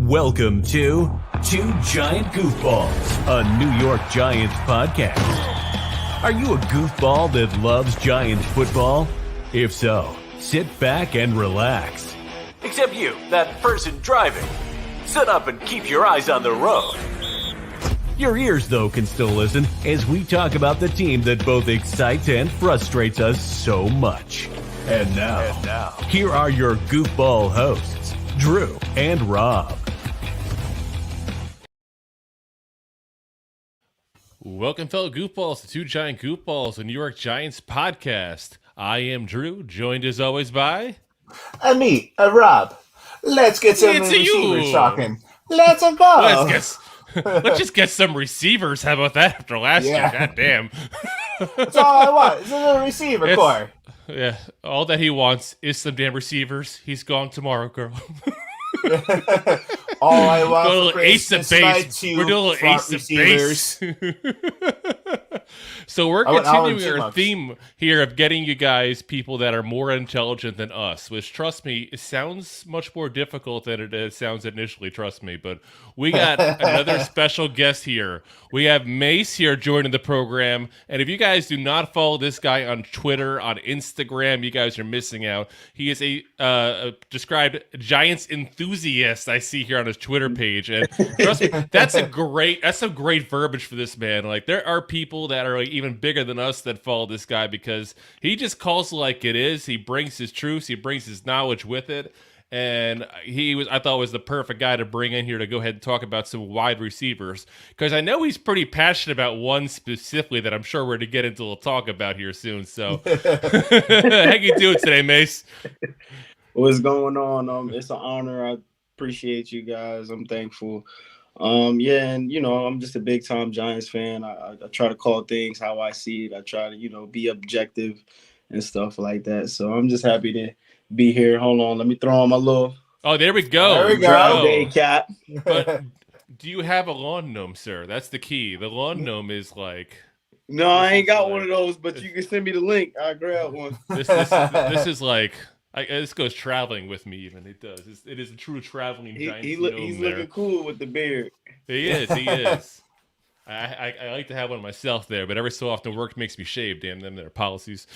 Welcome to Two Giant Goofballs, a New York Giants podcast. Are you a goofball that loves Giants football? If so, sit back and relax. Except you, that person driving. Sit up and keep your eyes on the road. Your ears, though, can still listen as we talk about the team that both excites and frustrates us so much. And now, here are your goofball hosts, Drew and Rob. Welcome, fellow goofballs, to Two Giant Goofballs, a New York Giants podcast. I am Drew, joined as always by... me, Rob. Let's get some receivers talking. Let's go. Let's just get some receivers. How about that after last year? God damn. That's all I want. It's a little receiver core. Yeah, all that he wants is some damn receivers. He's gone tomorrow, girl. All I want a little for ace of base. We're doing a little ace receivers. of base. So we're continuing our theme here of getting you guys people that are more intelligent than us, which, trust me, it sounds much more difficult than it sounds initially, trust me. But we got another special guest here. We have Mace here joining the program. And if you guys do not follow this guy on Twitter, on Instagram, you guys are missing out. He is a described Giants enthusiast I see here on his Twitter page. And trust me, that's some great verbiage for this man. Like, there are people that are like even bigger than us that follow this guy because he just calls it like it is. He brings his truths, he brings his knowledge with it. And I thought was the perfect guy to bring in here to go ahead and talk about some wide receivers. Because I know he's pretty passionate about one specifically that I'm sure we're to get into a talk about here soon. So how you doing today, Mace? What's going on? It's an honor. I appreciate you guys. I'm thankful. And I'm just a big time Giants fan. I try to call things how I see it. I try to, be objective and stuff like that. So I'm just happy to be here. Hold on, let me throw on my little. Oh, there we go. There we go. Day cap. But do you have a lawn gnome, sir? That's the key. The lawn gnome is like. No, I ain't got one of those, but you can send me the link. I'll grab one. This is like. This goes traveling with me, even. It does. It is a true traveling Giants. He's looking cool with the beard. He is. I like to have one myself there, but every so often work makes me shave. Damn them, their policies.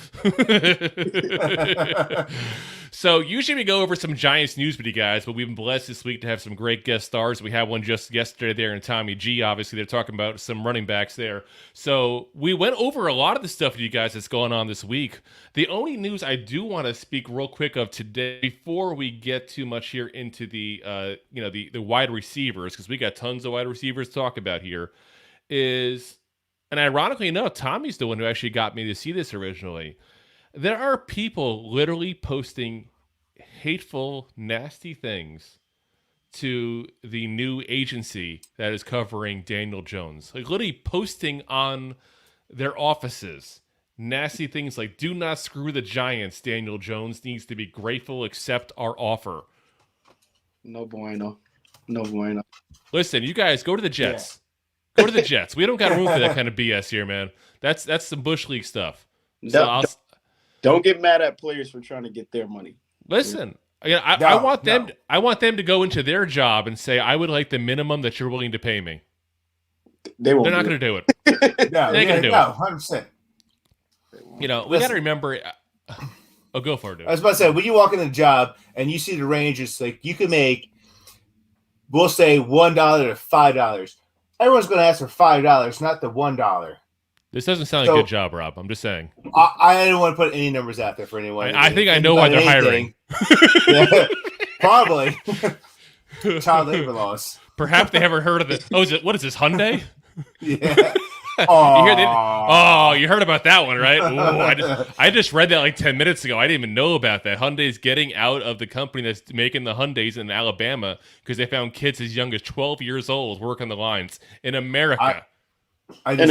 So usually we go over some Giants news with you guys, but we've been blessed this week to have some great guest stars. We had one just yesterday there in Tommy G. Obviously, they're talking about some running backs there. So we went over a lot of the stuff with you guys that's going on this week. The only news I do want to speak real quick of today, before we get too much here into the the wide receivers, because we got tons of wide receivers to talk about here, is, and ironically enough, Tommy's the one who actually got me to see this originally. There are people literally posting hateful, nasty things to the new agency that is covering Daniel Jones. Like, literally posting on their offices nasty things like, "Do not screw the Giants. Daniel Jones needs to be grateful. Accept our offer." No bueno. No bueno. Listen, you guys, go to the Jets. Yeah. Go to the Jets. We don't got room for that kind of BS here, man. That's some Bush League stuff. Don't get mad at players for trying to get their money. Listen, I want them. I want them to go into their job and say, "I would like the minimum that you're willing to pay me." They're not going to do it. They're going to do it. 100%. We got to remember. Go for it, dude. I was about to say, when you walk in the job and you see the range, it's like you can make, we'll say $1 to $5. Everyone's going to ask for $5, not the $1. This doesn't sound like a good job, Rob. I'm just saying. I don't want to put any numbers out there for anyone. I think I know why they're hiring. Yeah, probably. Child labor laws. Perhaps they haven't heard of it. Oh, what is this, Hyundai? Yeah. You heard about that one, right? Ooh, I just read that like 10 minutes ago. I didn't even know about that. Hyundai's getting out of the company that's making the Hyundais in Alabama because they found kids as young as 12 years old working the lines in America. In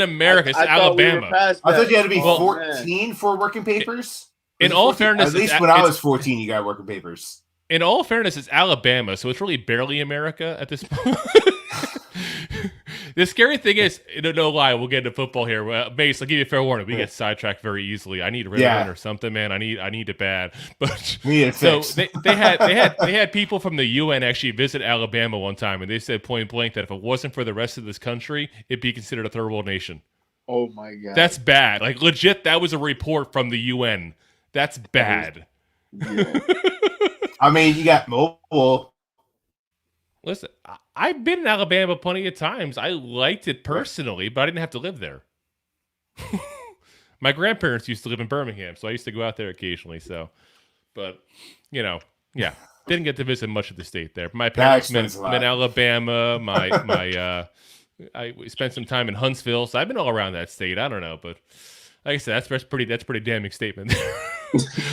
America, it's Alabama. I thought you had to be 14 for working papers. In all fairness, at least when I was 14, you got working papers. In all fairness, it's Alabama, so it's really barely America at this point. The scary thing is, no lie, we'll get into football here. Mace, I'll give you a fair warning. We get sidetracked very easily. I need a run or something, man. I need it bad. But so they had people from the UN actually visit Alabama one time, and they said point blank that if it wasn't for the rest of this country, it'd be considered a third world nation. Oh my God, that's bad. Like legit, that was a report from the UN. That's bad. Yeah. I mean, you got mobile. Listen, I've been in Alabama plenty of times. I liked it personally, but I didn't have to live there. My grandparents used to live in Birmingham, so I used to go out there occasionally. So, but yeah, didn't get to visit much of the state there. My parents met in Alabama. I spent some time in Huntsville, so I've been all around that state. I don't know, but like I said, that's pretty damning statement.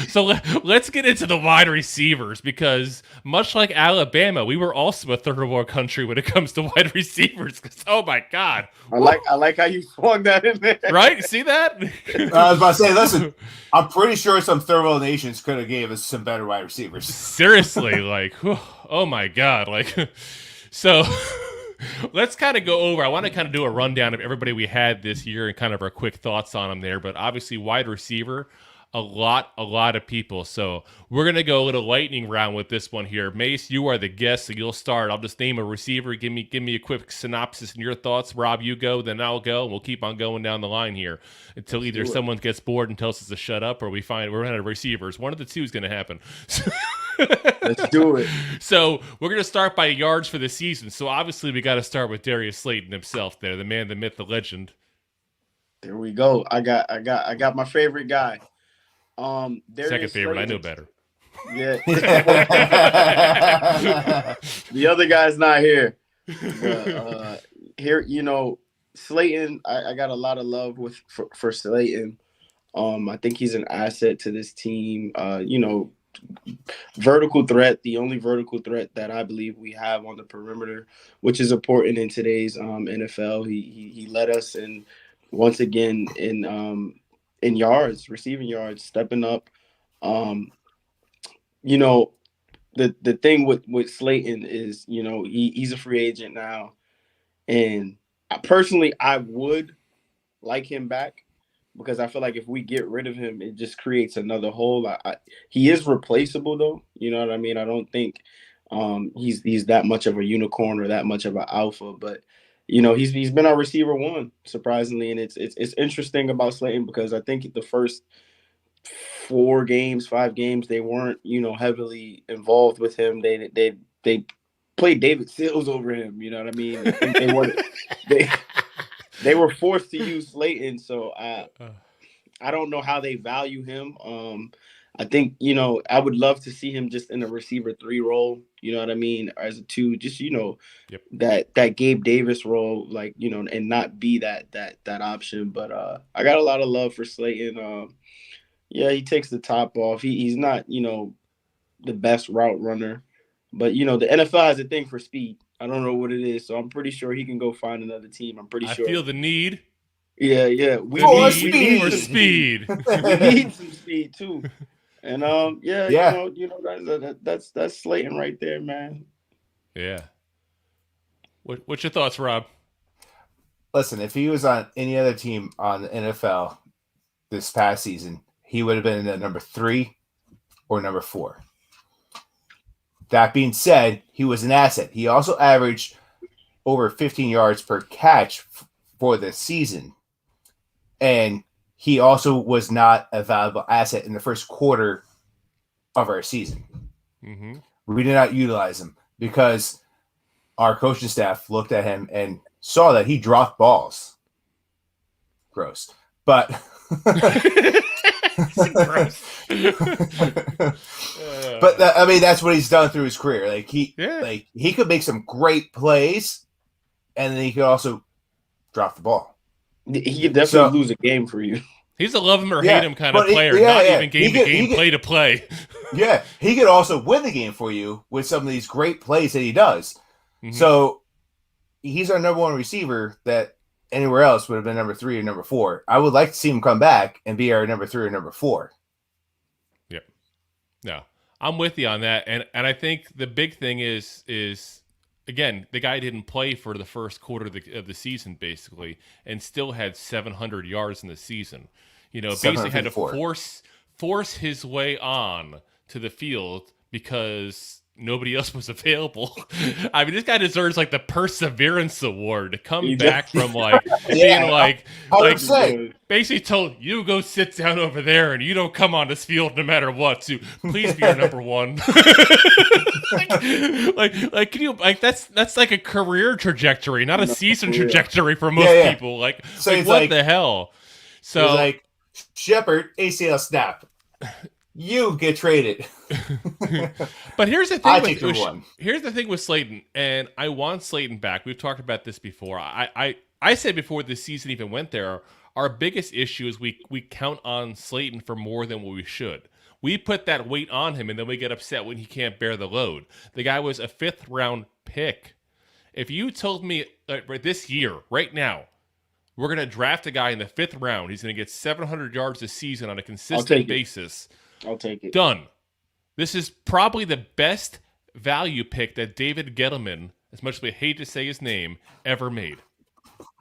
So let's get into the wide receivers, because much like Alabama, we were also a third world country when it comes to wide receivers. Because oh my God, I like how you swung that in there. Right? See that? I was about to say, listen, I'm pretty sure some third world nations could have gave us some better wide receivers. Seriously, like, oh my God, like, so. Let's kind of go over. I want to kind of do a rundown of everybody we had this year and kind of our quick thoughts on them there. But obviously, wide receiver, a lot of people. So we're going to go a little lightning round with this one here. Mace, you are the guest, so you'll start. I'll just name a receiver. Give me a quick synopsis and your thoughts. Rob, you go, then I'll go, and we'll keep on going down the line here until either someone gets bored and tells us to shut up, or we find we're out of receivers. One of the two is going to happen. Let's do it. So we're going to start by yards for the season. So obviously we got to start with Darius Slayton himself there, the man, the myth, the legend. There we go. I got my favorite guy. Darius Second favorite. Slayton. I know better. Yeah. The other guy's not here. But, here, Slayton, I got a lot of love for Slayton. I think he's an asset to this team. Vertical threat, the only vertical threat that I believe we have on the perimeter, which is important in today's NFL. He led us in once again in yards, receiving yards, stepping up. The thing with Slayton is, he's a free agent now, and I would like him back, because I feel like if we get rid of him, it just creates another hole. He is replaceable, though. You know what I mean? I don't think he's that much of a unicorn or that much of an alpha. But he's been our receiver one, surprisingly, and it's interesting about Slayton, because I think the first 5 games they weren't heavily involved with him. They played David Sills over him. You know what I mean? I think they were forced to use Slayton, so I don't know how they value him. I think, I would love to see him just in a receiver 3 role, you know what I mean, as a 2, just, that Gabe Davis role, like, and not be that option. But I got a lot of love for Slayton. He takes the top off. He's not, the best route runner, but, the NFL has a thing for speed. I don't know what it is, so I'm pretty sure he can go find another team. I'm pretty sure. I feel the need. Yeah. We need more speed. We need some speed too. And that's Slayton right there, man. Yeah. What's your thoughts, Rob? Listen, if he was on any other team on the NFL this past season, he would have been at number 3 or number 4. That being said, he was an asset. He also averaged over 15 yards per catch for the season. And he also was not a valuable asset in the first quarter of our season. Mm-hmm. We did not utilize him because our coaching staff looked at him and saw that he dropped balls. Gross. But gross. But that's what he's done through his career. Like he could make some great plays, and then he could also drop the ball. He could definitely lose a game for you. He's a love him or hate him kind of player, not even play to play. Yeah, he could also win the game for you with some of these great plays that he does. Mm-hmm. So he's our number 1 receiver that anywhere else would have been number 3 or number 4. I would like to see him come back and be our number 3 or number 4. Yep. No, I'm with you on that. And I think the big thing is again, the guy didn't play for the first quarter of the season, basically, and still had 700 yards in the season. Basically had to force his way on to the field because nobody else was available. I mean, this guy deserves like the Perseverance Award to come back from being basically told you go sit down over there and you don't come on this field no matter what. To please be your number one. Can you that's like a career trajectory, not a season trajectory for most people. What the hell? So Shepard ACL snap. You get traded. But here's the thing. Here's the thing with Slayton, and I want Slayton back. We've talked about this before. I said before the season even went there, our biggest issue is we count on Slayton for more than what we should. We put that weight on him, and then we get upset when he can't bear the load. The guy was a 5th round pick. If you told me this year, right now, we're going to draft a guy in the 5th round, he's going to get 700 yards a season on a consistent basis. I'll take it. Done. This is probably the best value pick that David Gettleman, as much as we hate to say his name, ever made.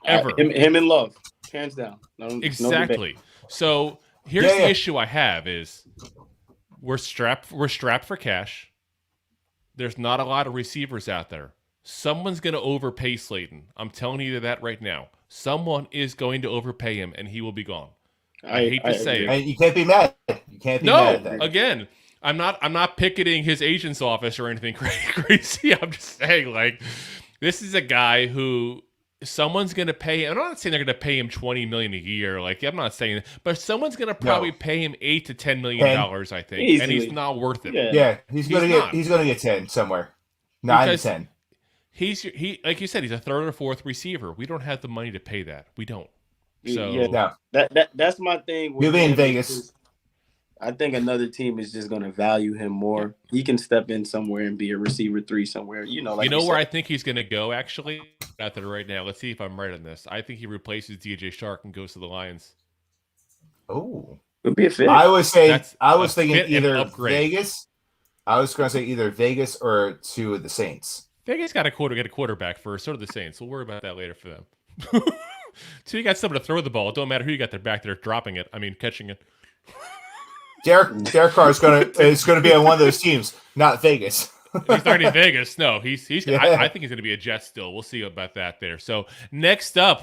Ever. Him in love. Hands down. Exactly. So here's the issue I have is we're strapped for cash. There's not a lot of receivers out there. Someone's going to overpay Slayton. I'm telling you that right now. Someone is going to overpay him, and he will be gone. I hate to say it. And you can't be mad. You can't be mad at that. No, again, I'm not picketing his agent's office or anything crazy. I'm just saying, this is a guy who someone's going to pay. I'm not saying they're going to pay him $20 million a year. I'm not saying that, but someone's going to probably pay him $8 to $10 million. I think, easily. And he's not worth it. Yeah, he's going to get 10 somewhere. 9 to 10. He like you said, he's a 3rd or 4th receiver. We don't have the money to pay that. We don't. So that's my thing. You'll be in Vegas. I think another team is just going to value him more. He can step in somewhere and be a receiver 3 somewhere. Where I think he's going to go, actually? Out there right now. Let's see if I'm right on this. I think he replaces DJ Shark and goes to the Lions. Oh. Would be a fit. I was thinking either Vegas. I was going to say either Vegas or to the Saints. Vegas got a quarterback first. So do the Saints. We'll worry about that later for them. So you got someone to throw the ball. It don't matter who you got there back there dropping it. I mean, catching it. Derek Carr is going to be on one of those teams, not Vegas. He's not going to be Vegas. No, he's. I think he's going to be a Jet still. We'll see about that there. So next up,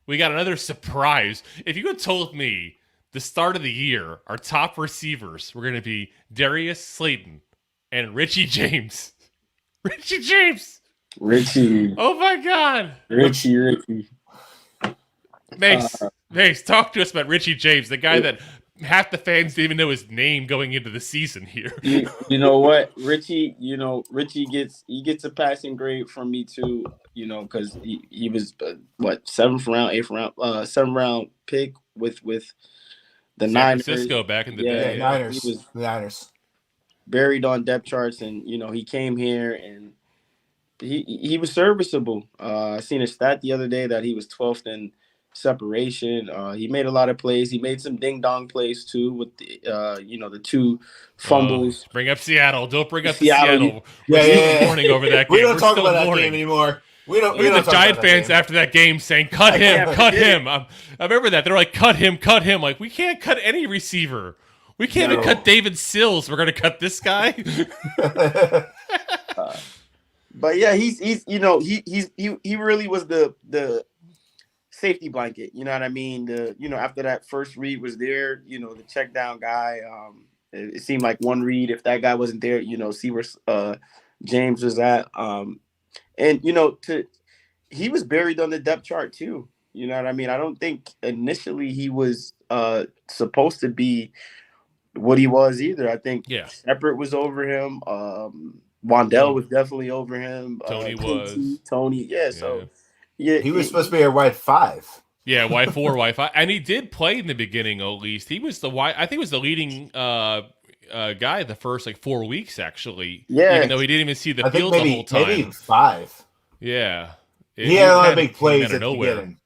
we got another surprise. If you had told me the start of the year, our top receivers were going to be Darius, Slayton, and Richie James. Richie James. Richie. Oh my God. Richie. Mace, talk to us about Richie James, the guy that half the fans didn't even know his name going into the season here. You know what, Richie? Richie gets a passing grade from me too. Because he was 7th round, 8th round, 7th round pick with the Niners. San Francisco back in the day. Niners. He was the Niners buried on depth charts, and he came here and he was serviceable. I seen a stat the other day that he was 12th in separation. He made a lot of plays. He made some ding dong plays too with the the 2 fumbles. Bring up Seattle. Don't bring up Seattle. Warning over that game. We don't talk about that game anymore. We don't. The Giant fans after that game saying, "Cut him." I remember that. They're like, "Cut him." Like, we can't cut any receiver. We can't even cut David Sills. We're gonna cut this guy. But yeah, he really was the safety blanket. You know what I mean? After that first read was there, the check down guy. It seemed like one read. If that guy wasn't there, see where James was at. And he was buried on the depth chart too. You know what I mean? I don't think initially he was supposed to be what he was either. I think Shepard was over him. Wan'Dale was definitely over him. Tony was. Tony, so he was supposed to be a wide 5. Yeah, Y4, Y5, and he did play in the beginning. At least he was I think he was the leading guy the first 4 weeks actually. Yeah, even though he didn't even see the field the whole time. Maybe 5. Yeah, he had a lot of big plays at the beginning.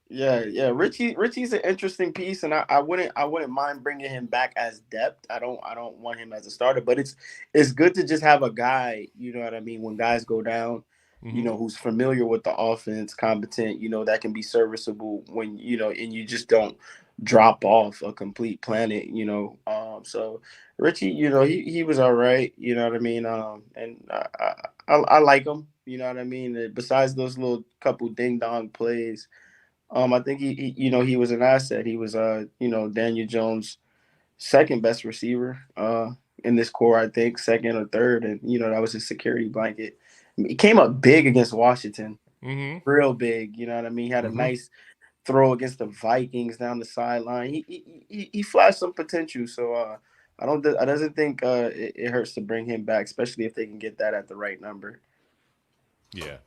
Yeah. Richie's an interesting piece, and I wouldn't mind bringing him back as depth. I don't want him as a starter, but it's good to just have a guy. You know what I mean? When guys go down, who's familiar with the offense, competent. That can be serviceable when and you just don't drop off a complete planet. So Richie, he was all right. You know what I mean? And I like him. You know what I mean? Besides those little couple ding dong plays. I think he was an asset. He was Daniel Jones' second best receiver in this core, I think, second or third, and that was his security blanket. He came up big against Washington, real big. You know what I mean? He had a nice throw against the Vikings down the sideline. He flashed some potential, so I doesn't think it hurts to bring him back, especially if they can get that at the right number. Yeah.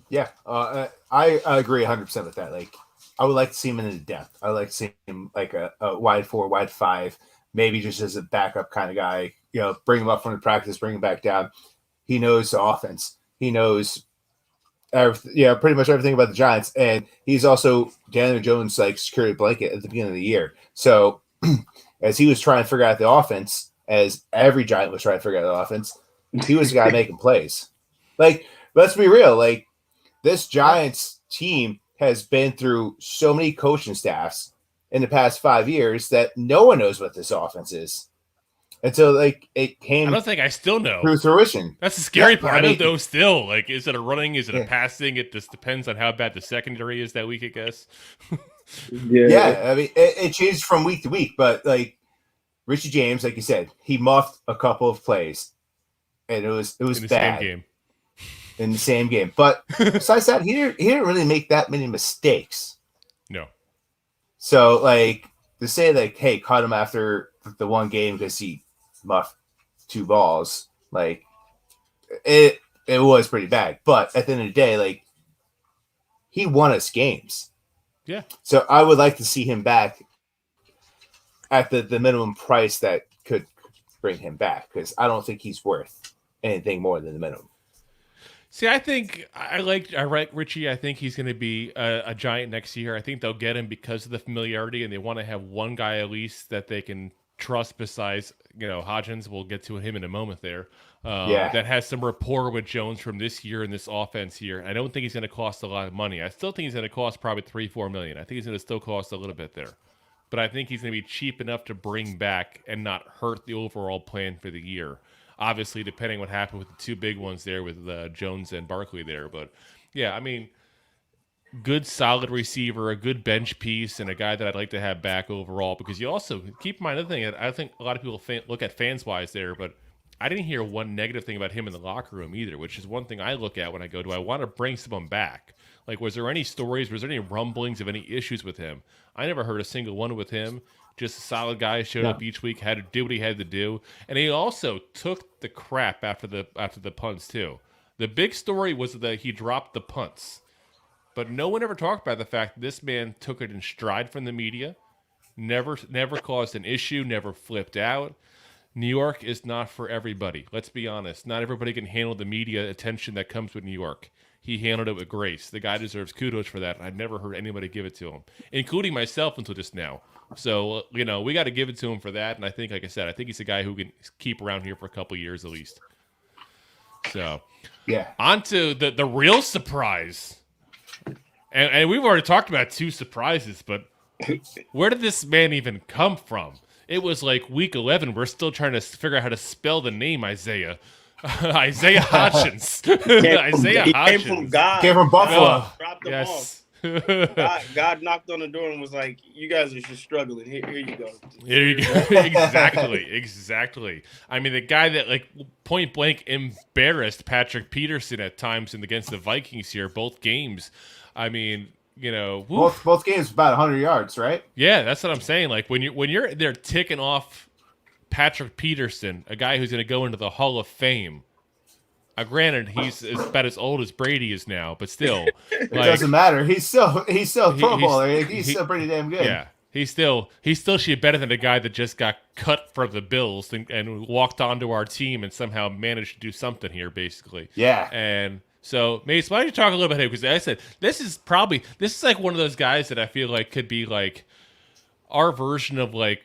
Yeah, I agree 100% with that. Like, I would like to see him in the depth. I would like to see him like a wide 4, wide 5, maybe just as a backup kind of guy. Bring him up from the practice, bring him back down. He knows the offense. He knows pretty much everything about the Giants, and he's also Daniel Jones' like security blanket at the beginning of the year. So as he was trying to figure out the offense, as every Giant was trying to figure out the offense, he was the guy making plays. Like, let's be real, like. This Giants team has been through so many coaching staffs in the past 5 years that no one knows what this offense is until like it came. I don't think I still know through fruition. That's the scary part. I don't know still. Like, is it a running? Is it a passing? It just depends on how bad the secondary is that week, I guess. Yeah. I mean, it changed from week to week, but like Richie James, like you said, he muffed a couple of plays, and it was in the bad. Same game. In the same game. But besides that, he didn't really make that many mistakes. No. So, like, to say, like, hey, cut him after the one game because he muffed 2 balls, like, it was pretty bad. But at the end of the day, like, he won us games. Yeah. So I would like to see him back at the minimum price that could bring him back, because I don't think he's worth anything more than the minimum. See, I think I like Richie. I think he's going to be a Giant next year. I think they'll get him because of the familiarity, and they want to have one guy at least that they can trust besides, Hodgins. We'll get to him in a moment there. That has some rapport with Jones from this year and this offense here. I don't think he's going to cost a lot of money. I still think he's going to cost probably $3-4 million. I think he's going to still cost a little bit there. But I think he's going to be cheap enough to bring back and not hurt the overall plan for the year. Obviously, depending what happened with the 2 big ones there with Jones and Barkley there. But, yeah, I mean, good solid receiver, a good bench piece, and a guy that I'd like to have back overall. Because you also, keep in mind another thing, I think a lot of people look at fans-wise there, but I didn't hear one negative thing about him in the locker room either, which is one thing I look at when I go, do I want to bring someone back? Like, was there any stories, was there any rumblings of any issues with him? I never heard a single one with him. Just a solid guy, showed up each week, had to do what he had to do. And he also took the crap after the punts, too. The big story was that he dropped the punts. But no one ever talked about the fact that this man took it in stride from the media, never caused an issue, never flipped out. New York is not for everybody. Let's be honest. Not everybody can handle the media attention that comes with New York. He handled it with grace. The guy deserves kudos for that. I've never heard anybody give it to him, including myself until just now. So, we got to give it to him for that. And I think, like I said, I think he's a guy who can keep around here for a couple years at least. So, on to the real surprise. And we've already talked about 2 surprises, but where did this man even come from? It was like week 11. We're still trying to figure out how to spell the name Isaiah. Isaiah Hodgins. Came from God. Came from Buffalo. Dropped them off. God knocked on the door and was like, "You guys are just struggling. Here you go." Here you go. Exactly. I mean, the guy that like point blank embarrassed Patrick Peterson at times against the Vikings here, both games. I mean, both games about 100 yards, right? Yeah, that's what I'm saying. Like when you're there ticking off Patrick Peterson, a guy who's going to go into the Hall of Fame. Granted, he's about as old as Brady is now, but still, it doesn't matter. He's still a Pro Bowler. He's still pretty damn good. Yeah, he still should be better than the guy that just got cut from the Bills and walked onto our team and somehow managed to do something here, basically. Yeah, and So, Mace, why don't you talk a little bit about him? Because I said, this is like one of those guys that I feel like could be like our version of like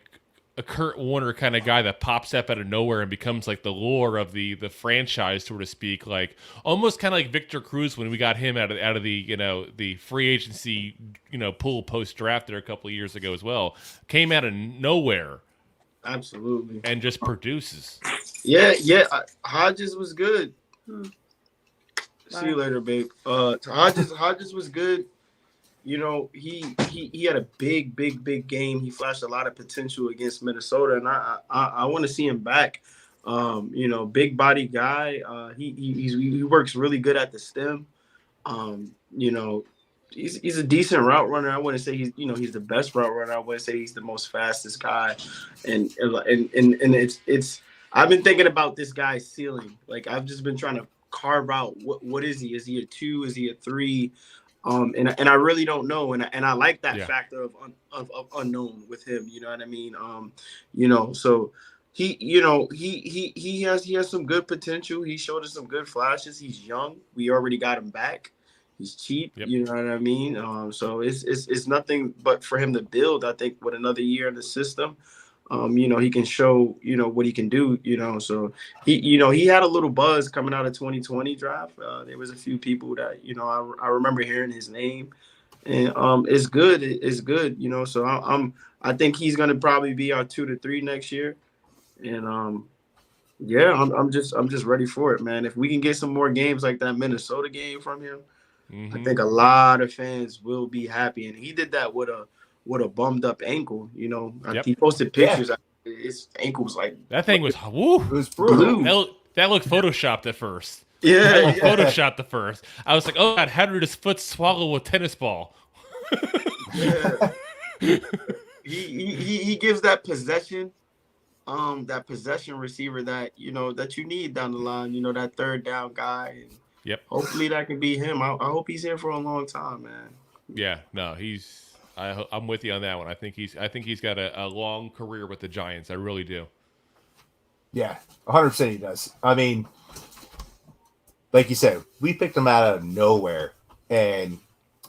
a Kurt Warner kind of guy that pops up out of nowhere and becomes like the lore of the franchise, so to speak. Like almost kind of like Victor Cruz when we got him out of the the free agency pool post draft there a couple of years ago as well. Came out of nowhere, absolutely, and just produces. Yeah. Hodgins was good. See you later, babe. Hodgins was good. He had a big game. He flashed a lot of potential against Minnesota, and I want to see him back. Big body guy. He works really good at the stem. He's a decent route runner. I wouldn't say he's the best route runner. I wouldn't say he's the most fastest guy. And it's I've been thinking about this guy's ceiling. Like I've just been trying to carve out what is he? Is he a 2? Is he a 3? And I really don't know, and I like that factor of unknown with him. You know what I mean? So he has some good potential. He showed us some good flashes. He's young. We already got him back. He's cheap. Yep. You know what I mean? So it's nothing but for him to build. I think with another year in the system, he can show what he can do. So he had a little buzz coming out of 2020 draft. There was a few people that I remember hearing his name, and it's good. It's good. So I think he's gonna probably be our 2 to 3 next year, and I'm just ready for it, man. If we can get some more games like that Minnesota game from him, I think a lot of fans will be happy. And he did that with a bummed up ankle, He posted pictures. Yeah. His ankle was like that thing was woo. It was brutal. That looked photoshopped at first. Yeah, photoshopped at first. I was like, oh God, how did his foot swallow a tennis ball? Yeah. He gives that possession receiver that that you need down the line. That third down guy. And yep. Hopefully that can be him. I hope he's here for a long time, man. Yeah. No, I'm with you on that one. I think he's got a long career with the Giants. I really do. Yeah, 100% he does. I mean, like you said, we picked him out of nowhere, and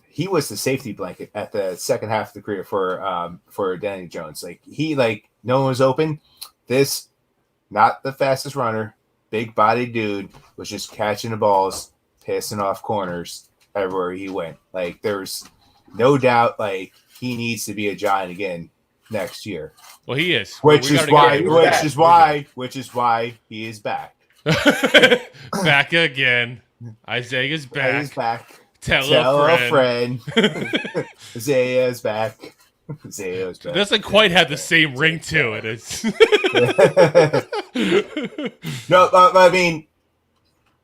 he was the safety blanket at the second half of the career for Danny Jones. No one was open. This, not the fastest runner, big body dude, was just catching the balls, passing off corners everywhere he went. There's no doubt, he needs to be a Giant again next year. Well, he is. Which is why he is back. Back again. Isaiah's back. He's back. Tell a friend. Isaiah's back. Isaiah's back. It doesn't quite have the same ring to it. It's No, I mean,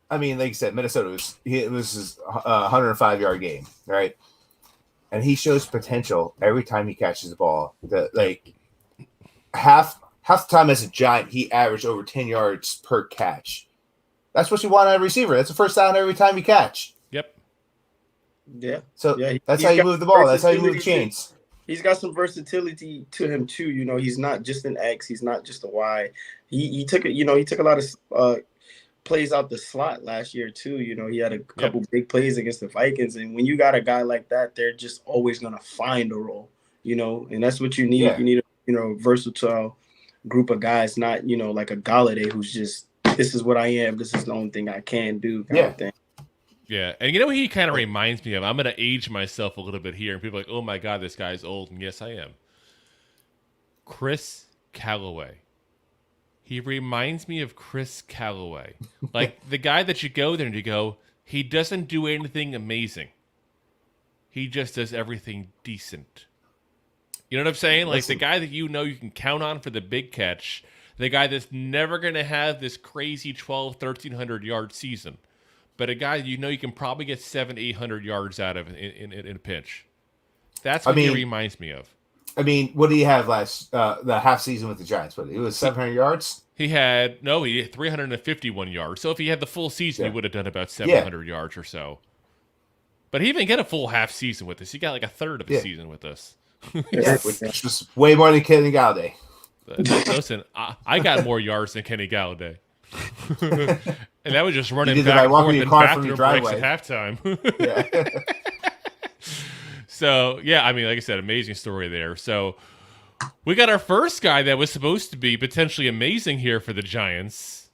like you said, Minnesota was his 105-yard game, right? And he shows potential every time he catches the ball. Half the time as a Giant, he averaged over 10 yards per catch. That's what you want out of a receiver. That's the first down every time you catch. Yep. Yeah. So that's how you move the ball. That's how you move the chains. He's got some versatility to him too. He's not just an X. He's not just a Y. He took it. He took a lot of plays out the slot last year too. He had a couple big plays against the Vikings, and when you got a guy like that, they're just always gonna find a role. And that's what you need. Yeah. You need a versatile group of guys, not like a Golladay who's just, this is what I am, this is the only thing I can do kind of thing. Yeah, and he kind of reminds me of, I'm going to age myself a little bit here, and people are like, oh my God, this guy's old, and yes, I am. Chris Callaway. He reminds me of Chris Callaway. The guy that you go there and you go, he doesn't do anything amazing. He just does everything decent. You know what I'm saying? The guy that you can count on for the big catch, the guy that's never going to have this crazy 1,300 yard season, but a guy you can probably get 700-800 yards out of in a pinch. That's what he reminds me of. What did he have last the half season with the Giants? It was 700 yards. He had 351 yards. So if he had the full season, he would have done about 700 yards or so. But he didn't get a full half season with us. He got a third of the season with us. Which was way more than Kenny Golladay. Listen, I got more yards than Kenny Golladay. And that was just running back and forth in bathroom breaks at halftime. Yeah. So, yeah, I mean, like I said, amazing story there. So, we got our first guy that was supposed to be potentially amazing here for the Giants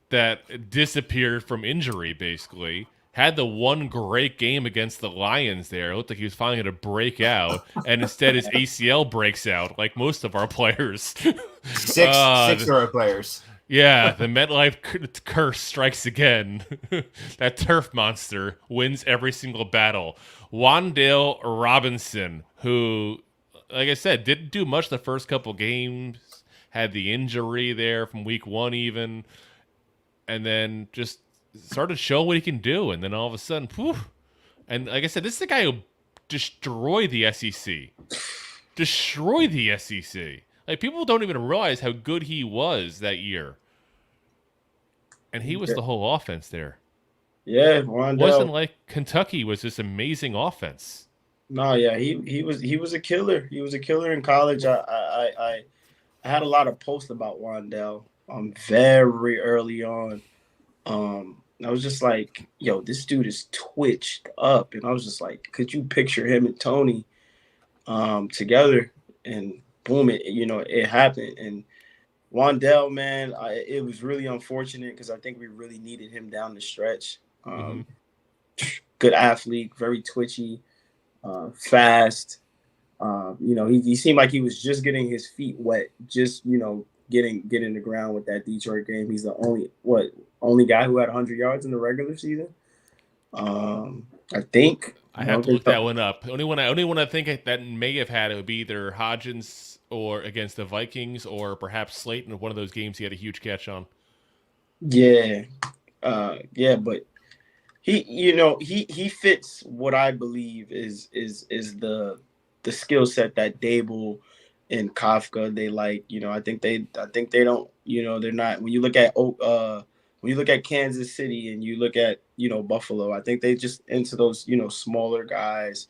that disappeared from injury, basically. Had the one great game against the Lions there. It looked like he was finally going to break out, and instead his ACL breaks out, like most of our players. Six of our players. Yeah, the MetLife curse strikes again. That turf monster wins every single battle. Wan'Dale Robinson, who, like I said, didn't do much the first couple games, had the injury there from week 1 even, and then just started showing what he can do, and then all of a sudden, poof. And like I said, this is the guy who destroyed the SEC. Destroyed the SEC. Like, people don't even realize how good he was that year. And he was the whole offense there. Yeah, Wan'Dale. It wasn't like Kentucky was this amazing offense. No, yeah, he was a killer. He was a killer in college. I had a lot of posts about Wan'Dale very early on. I was just like, yo, this dude is twitched up. And I was just like, could you picture him and Toney together? And boom, it happened. And Wan'Dale, man, it was really unfortunate because I think we really needed him down the stretch. Good athlete, very twitchy, fast. He seemed like he was just getting his feet wet, just, getting the ground with that Detroit game. He's the only guy who had 100 yards in the regular season. I think. I have to look that one up. Only one I think that may have had it would be either Hodgins or against the Vikings or perhaps Slayton. One of those games he had a huge catch on. Yeah. But he fits what I believe is the skill set that Dable and Kafka they like. I think they don't. They're not. When you look at Kansas City and you look at Buffalo, I think they just into those smaller guys,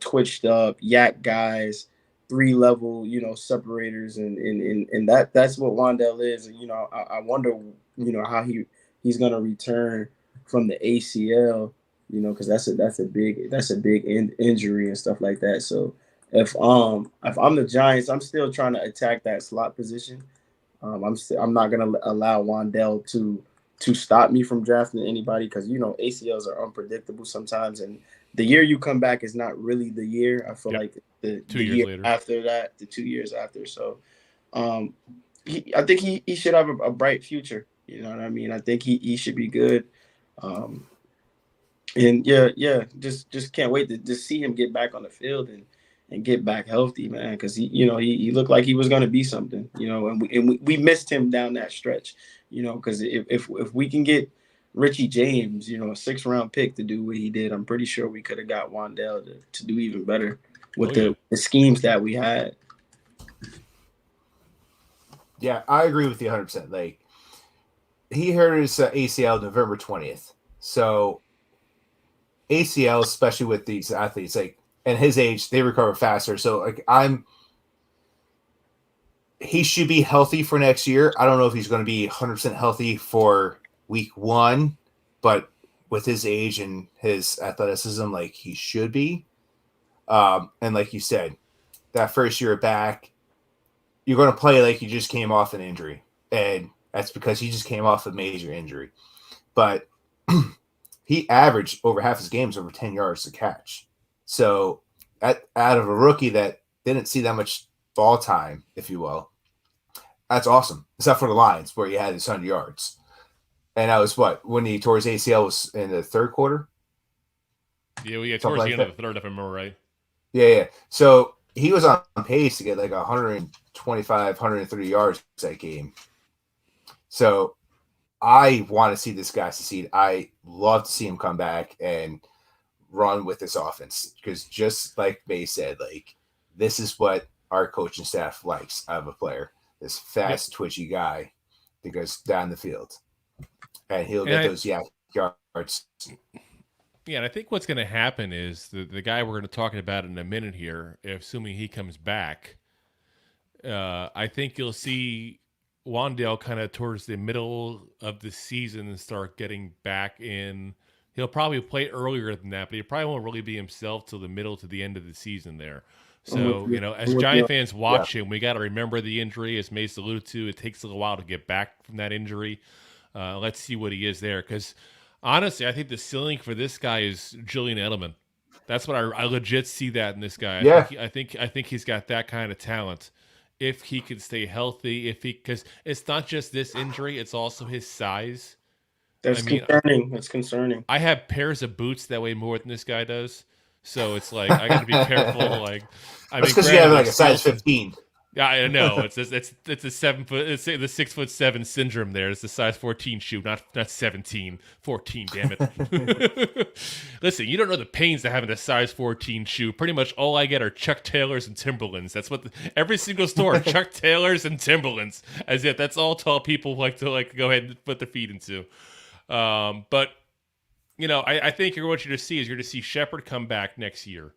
twitched up yak guys, 3-level separators, and that's what Wan'Dale is. And I wonder how he's gonna return from the ACL, because that's a big injury and stuff like that. So if I'm the Giants, I'm still trying to attack that slot position. I'm not gonna allow Wan'Dale to stop me from drafting anybody because ACLs are unpredictable sometimes, and the year you come back is not really the year. I feel like the 2 years year later. after that, the 2 years after. So, I think he should have a bright future. You know what I mean? I think he should be good. And just can't wait to just see him get back on the field and get back healthy, man. Because he looked like he was going to be something, and we missed him down that stretch, because if we can get Richie James, a 6th-round pick to do what he did, I'm pretty sure we could have got Wan'Dale to do even better with the schemes that we had. Yeah, I agree with you 100%. Like, he hurt his ACL November 20th. So ACL, especially with these athletes, like, and his age, they recover faster. So, like, he should be healthy for next year. I don't know if he's going to be 100% healthy for week 1, but with his age and his athleticism, like, he should be. And like you said, that first year back, you're going to play like you just came off an injury. And that's because he just came off a major injury. But he averaged over half his games over 10 yards to catch. So out of a rookie that didn't see that much ball time, if you will, that's awesome. Except for the Lions, where he had his 100 yards. And that was when he tore his ACL was in the third quarter? Yeah, towards the end of the third, if I remember right. Yeah. So he was on pace to get like 125, 130 yards that game. So I want to see this guy succeed. I love to see him come back and run with this offense because just like Mace said, like, this is what our coaching staff likes out of a player, this fast, twitchy guy that goes down the field. And he'll get those yards. Yeah, and I think what's going to happen is the guy we're going to talk about in a minute here, assuming he comes back, I think you'll see Wan'Dale kind of towards the middle of the season and start getting back in. He'll probably play earlier than that, but he probably won't really be himself till the middle to the end of the season there. So, as Giant fans watch him, we got to remember the injury. As Mace alluded to, it takes a little while to get back from that injury. Let's see what he is there. Because, honestly, I think the ceiling for this guy is Julian Edelman. That's what I legit see that in this guy. I think he's got that kind of talent. If he can stay healthy, because it's not just this injury, it's also his size. Concerning. That's concerning. I have pairs of boots that weigh more than this guy does. So it's like I got to be careful. Like, because you have like a size 15. Yeah, I know. It's a 7 foot. It's the 6'7" syndrome. There, it's the size 14 shoe, not 17, 14. Damn it! Listen, you don't know the pains of having a size 14 shoe. Pretty much all I get are Chuck Taylors and Timberlands. That's what every single store Chuck Taylors and Timberlands. As if that's all tall people like to go ahead and put their feet into. But I think what you're going to see Shepard come back next year.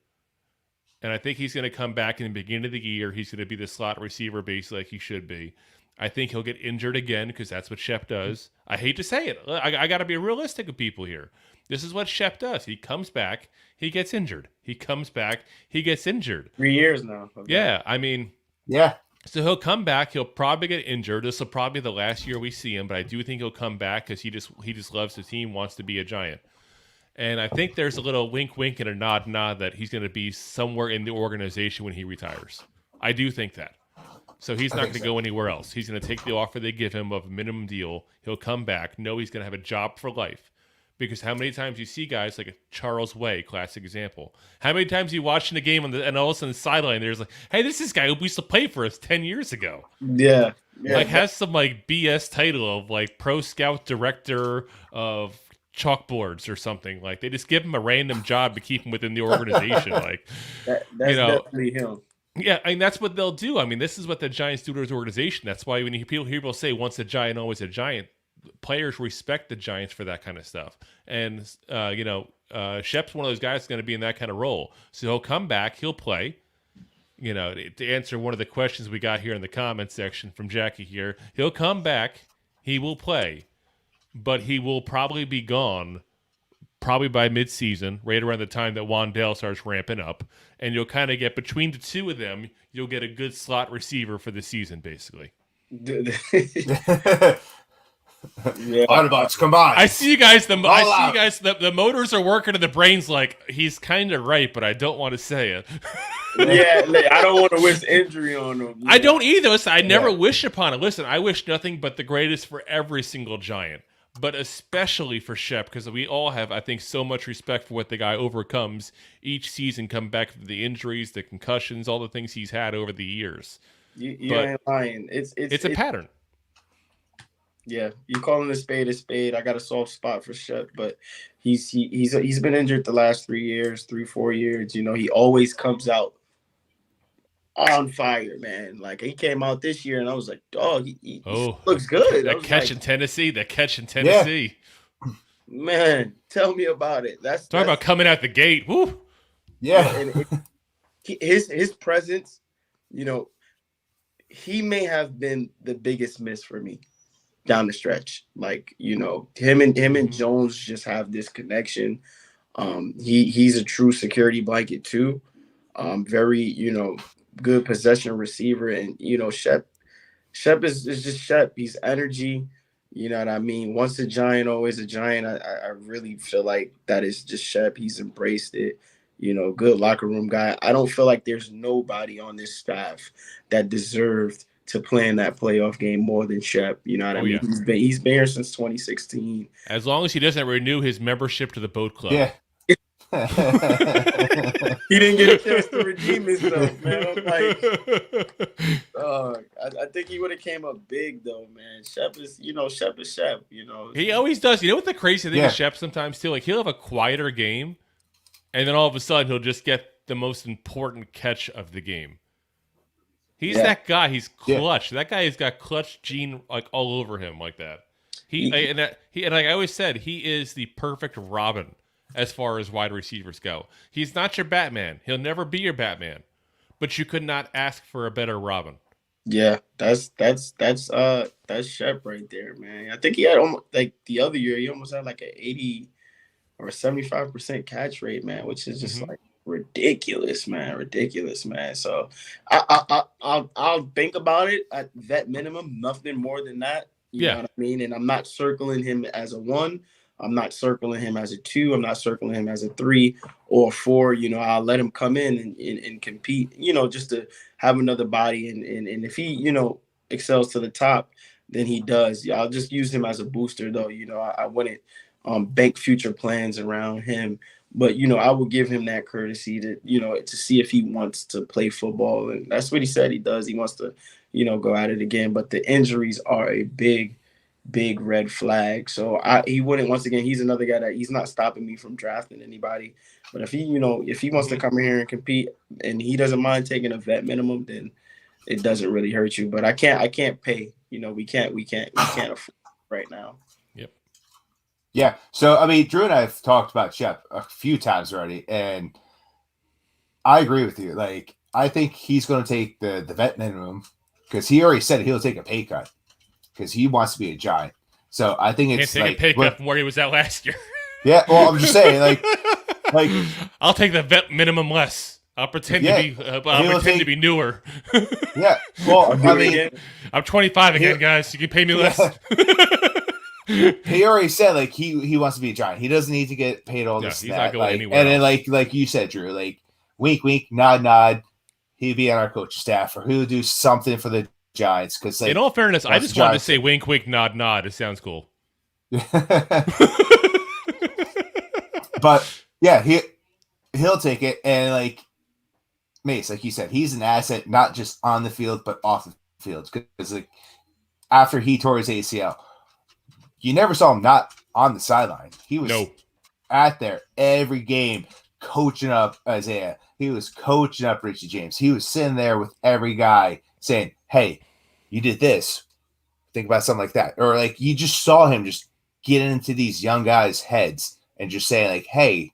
And I think he's going to come back in the beginning of the year. He's going to be the slot receiver base like he should be. I think he'll get injured again because that's what Shep does. I hate to say it. I got to be realistic with people here. This is what Shep does. He comes back. He gets injured. He comes back. He gets injured. 3 years now. Okay. Yeah. Yeah. So he'll come back. He'll probably get injured. This will probably be the last year we see him, but I do think he'll come back because he just loves the team, wants to be a Giant. And I think there's a little wink and a nod that he's going to be somewhere in the organization when he retires. I do think that. So he's not going to go anywhere else. He's going to take the offer they give him of a minimum deal. He'll come back, know he's going to have a job for life. Because how many times you see guys like a Charles Way, classic example. How many times you watching the game and all of a sudden the sideline, there's like, hey, this is this guy who used to play for us 10 years ago. Yeah. Has some BS title of pro scout director of chalkboards or something. They just give him a random job to keep him within the organization. That's definitely him. Yeah, that's what they'll do. This is what the Giants do to his organization. That's why when people hear people say once a Giant, always a Giant, players respect the Giants for that kind of stuff. And Shep's one of those guys that's going to be in that kind of role. So he'll come back, he'll play. To answer one of the questions we got here in the comments section from Jackie here, he'll come back, he will play. But he will probably be gone probably by midseason, right around the time that Wan'Dale starts ramping up. And you'll kind of get, between the two of them, you'll get a good slot receiver for the season, basically. Autobots, come on. I see you guys. The motors are working and the brain's like, he's kind of right, but I don't want to say it. Yeah, I don't want to wish injury on him. Yeah. I don't either. Listen, I never wish upon it. Listen, I wish nothing but the greatest for every single Giant. But especially for Shep, because we all have, I think, so much respect for what the guy overcomes each season, come back from the injuries, the concussions, all the things he's had over the years. You ain't lying. It's a pattern. Yeah, you calling a spade a spade. I got a soft spot for Shep, but he's been injured the last 3 years, 4 years. He always comes out on fire, man. He came out this year, and I was like, "Dog, he looks good." That catch in Tennessee. Yeah. Man, tell me about it. That's about coming out the gate. Woo. Yeah, and his presence, he may have been the biggest miss for me down the stretch. Him and Jones just have this connection. He's a true security blanket too. Very, good possession receiver, and Shep is just Shep. He's energy, you know what I mean? Once a Giant, always a Giant. I really feel like that is just Shep. He's embraced it, good locker room guy. I don't feel like there's nobody on this staff that deserved to play in that playoff game more than Shep. You know what I mean? Yeah. He's been here since 2016. As long as he doesn't renew his membership to the boat club. Yeah. He didn't get a chance to redeem himself, man. I think he would have came up big though, man. Shep is Shep. He always does. You know what the crazy thing is Shep sometimes too? He'll have a quieter game, and then all of a sudden he'll just get the most important catch of the game. He's that guy. He's clutch. That guy has got clutch gene all over him like that. And like I always said, he is the perfect Robin as far as wide receivers go. He's not your Batman. He'll never be your Batman. But you could not ask for a better Robin. Yeah, that's Shep right there, man. I think he had almost like the other year, he almost had like an 80 or 75% catch rate, man, which is just like ridiculous, man. Ridiculous, man. So I'll think about it at vet minimum, nothing more than that. You know what I mean? And I'm not circling him as a 1. I'm not circling him as a 2. I'm not circling him as a 3 or 4. You know, I'll let him come in and compete, you know, just to have another body. And if he, you know, excels to the top, then he does. I'll just use him as a booster, though. You know, I wouldn't bank future plans around him. But, you know, I will give him that courtesy to, you know, to see if he wants to play football. And that's what he said he does. He wants to, you know, go at it again. But the injuries are a big red flag. So he wouldn't, once again, he's another guy that he's not stopping me from drafting anybody. But if he, you know, if he wants to come in here and compete and he doesn't mind taking a vet minimum, then it doesn't really hurt you. But I can't pay, you know, we can't afford right now. Yeah. So, I mean, Drew and I have talked about Shep a few times already, and I agree with you. Like, I think he's going to take the vet minimum because he already said he'll take a pay cut because he wants to be a Giant. So, I think it's can't take a pay cut from where he was at last year. Yeah. Well, I'm just saying, like I'll take the vet minimum less. I'll pretend to be newer. Yeah. Well, I mean, I'm 25 again, guys. You can pay me less. He already said like he wants to be a Giant. He doesn't need to get paid all this. He's not going anywhere. And then like you said, Drew, like wink, wink, nod, nod. He'd be on our coaching staff, or he'll do something for the Giants. Because like, in all fairness, I just wanted to say wink, wink, nod, nod. It sounds cool. But yeah, he'll take it, and like Mace, like you said, he's an asset not just on the field but off the field. Because like after he tore his ACL. You never saw him not on the sideline. He was at there every game, coaching up Isaiah. He was coaching up Richie James. He was sitting there with every guy saying, hey, you did this. Think about something like that. Or like you just saw him just get into these young guys' heads and just saying like, hey,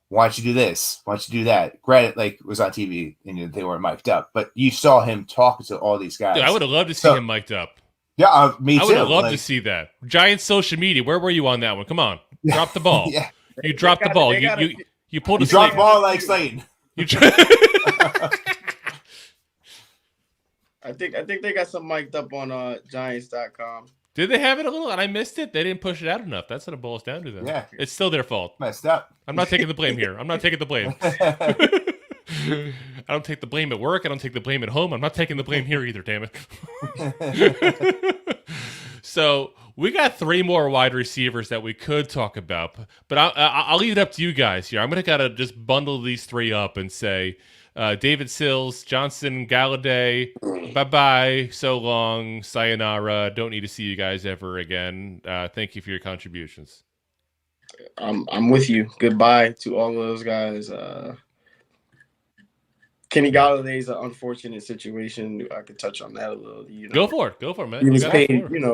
why don't you do this? Why don't you do that? Granted, like it was on TV and they weren't mic'd up, but you saw him talking to all these guys. Dude, I would have loved to see him mic'd up. Yeah, me too. I would have loved to see that. Giants social media. Where were you on that one? Come on, drop the ball. Yeah. You dropped the ball. You pulled a drop the ball like Slayton. I think they got some mic'd up on Giants.com. Did they have it a little? And I missed it. They didn't push it out enough. That's what it boils down to. Then. Yeah, it's still their fault. Messed up. I'm not taking the blame here. I'm not taking the blame. I don't take the blame at work. I don't take the blame at home. I'm not taking the blame here either, damn it. So we got 3 more wide receivers that we could talk about, but I'll leave it up to you guys here. I'm going to kind of just bundle these 3 up and say David Sills, Johnson, Golladay, bye-bye, so long, sayonara, don't need to see you guys ever again. Thank you for your contributions. I'm with you. Goodbye to all of those guys. Kenny Galladay's an unfortunate situation. I could touch on that a little. You know, go for it, man. He was paid,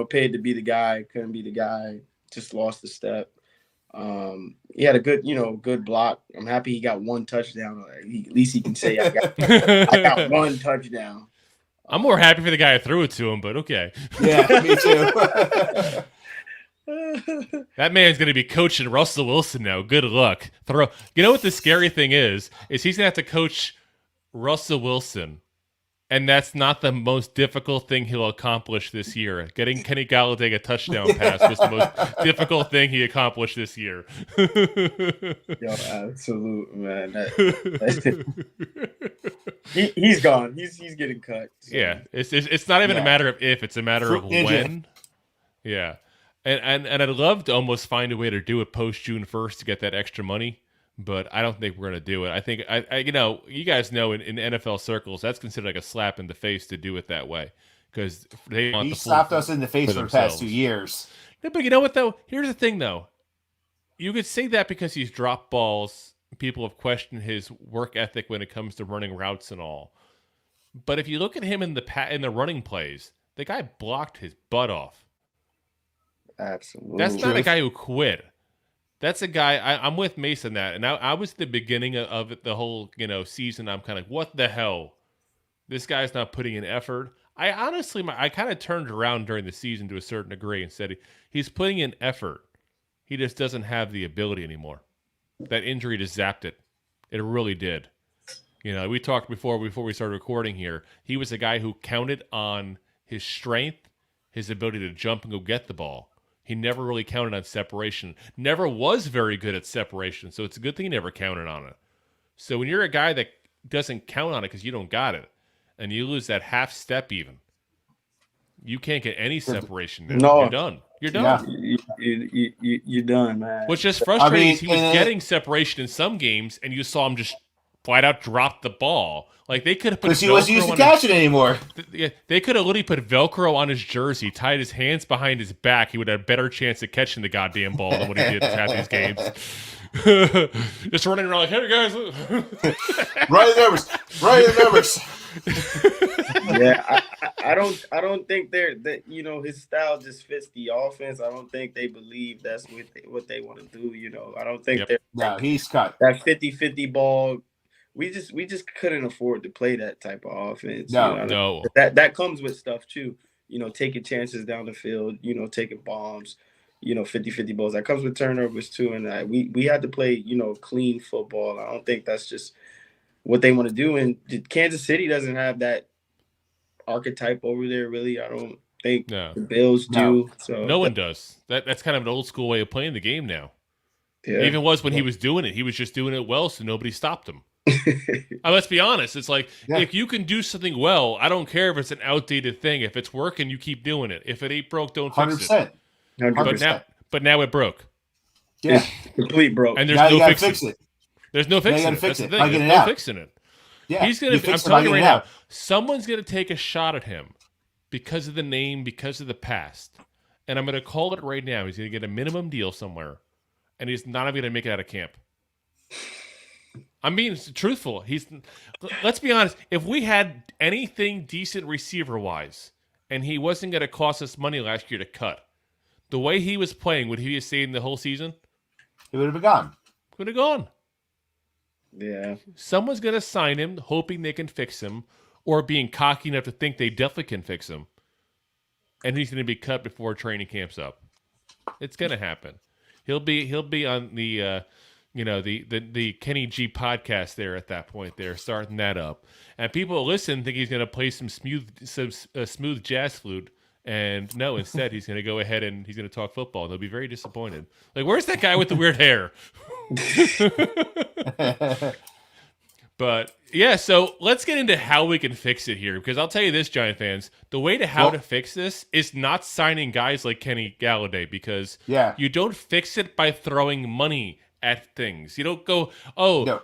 paid to be the guy. Couldn't be the guy. Just lost the step. He had a good block. I'm happy he got 1 touchdown. At least he can say I got 1 touchdown. I'm more happy for the guy who threw it to him, but okay. Yeah, me too. That man's going to be coaching Russell Wilson now. Good luck. You know what the scary thing is he's going to have to coach Russell Wilson, and that's not the most difficult thing he'll accomplish this year. Getting Kenny Golladay a touchdown pass was the most difficult thing he accomplished this year. Yo, absolute, man. He's gone. He's getting cut. So. Yeah, it's not even a matter of if; it's a matter of when. Yeah, and I'd love to almost find a way to do it post June 1st to get that extra money. But I don't think we're going to do it. I think, you guys know in NFL circles, that's considered like a slap in the face to do it that way. Because they want he slapped us in the face for the past 2 years. Yeah, but you know what, though? Here's the thing, though. You could say that because he's dropped balls. People have questioned his work ethic when it comes to running routes and all. But if you look at him in the running plays, the guy blocked his butt off. Absolutely. That's not a guy who quit. That's a guy, I'm with Mace on that. And I was at the beginning of it, the whole season. I'm kind of like, what the hell? This guy's not putting in effort. I honestly, I kind of turned around during the season to a certain degree and said he's putting in effort. He just doesn't have the ability anymore. That injury just zapped it. It really did. You know, we talked before we started recording here. He was a guy who counted on his strength, his ability to jump and go get the ball. He never really counted on separation. Never was very good at separation, so it's a good thing he never counted on it. So when you're a guy that doesn't count on it because you don't got it, and you lose that half step even, you can't get any separation there. No. You're done. You're done. Yeah. You're done, man. What's just frustrating is he was getting separation in some games, and you saw him just flat out drop the ball. Like they could have put because he wasn't used to catch it anymore. They could have literally put Velcro on his jersey, tied his hands behind his back. He would have a better chance of catching the goddamn ball than what he did at these games. Just running around like, hey guys, right in the numbers. Yeah, I don't think that his style just fits the offense. I don't think they believe that's what they want to do. I don't think he's cut that 50-50 ball. We just couldn't afford to play that type of offense. No. That comes with stuff too. Taking chances down the field. Taking bombs. 50-50 balls. That comes with turnovers too. And we had to play clean football. I don't think that's just what they want to do. And Kansas City doesn't have that archetype over there, really. I don't think the Bills do. So no one does. That's kind of an old school way of playing the game now. Yeah. It even was when he was doing it. He was just doing it well, so nobody stopped him. Let's be honest. It's like if you can do something well, I don't care if it's an outdated thing. If it's working, you keep doing it. If it ain't broke, don't fix 100%. it. 100%. But now it broke. Yeah, it's complete broke. And there's now no fix it. There's no fixing it. Fix That's it. the thing. There's no fixing it. Yeah, I'm telling you right now, someone's going to take a shot at him because of the name, because of the past. And I'm going to call it right now. He's going to get a minimum deal somewhere, and he's not even going to make it out of camp. I'm being truthful. Let's be honest. If we had anything decent receiver-wise, and he wasn't going to cost us money last year to cut, the way he was playing, would he have stayed the whole season? He would have been gone. Would have gone. Yeah. Someone's going to sign him, hoping they can fix him, or being cocky enough to think they definitely can fix him. And he's going to be cut before training camp's up. It's going to happen. He'll be on the the Kenny G podcast there at that point there, starting that up. And people who listen think he's going to play some smooth jazz flute. And no, instead he's going to go ahead and he's going to talk football. And they'll be very disappointed. Like, where's that guy with the weird hair? But yeah, so let's get into how we can fix it here. Because I'll tell you this, Giant fans, the way to fix this is not signing guys like Kenny Golladay, because you don't fix it by throwing money at things. You don't go,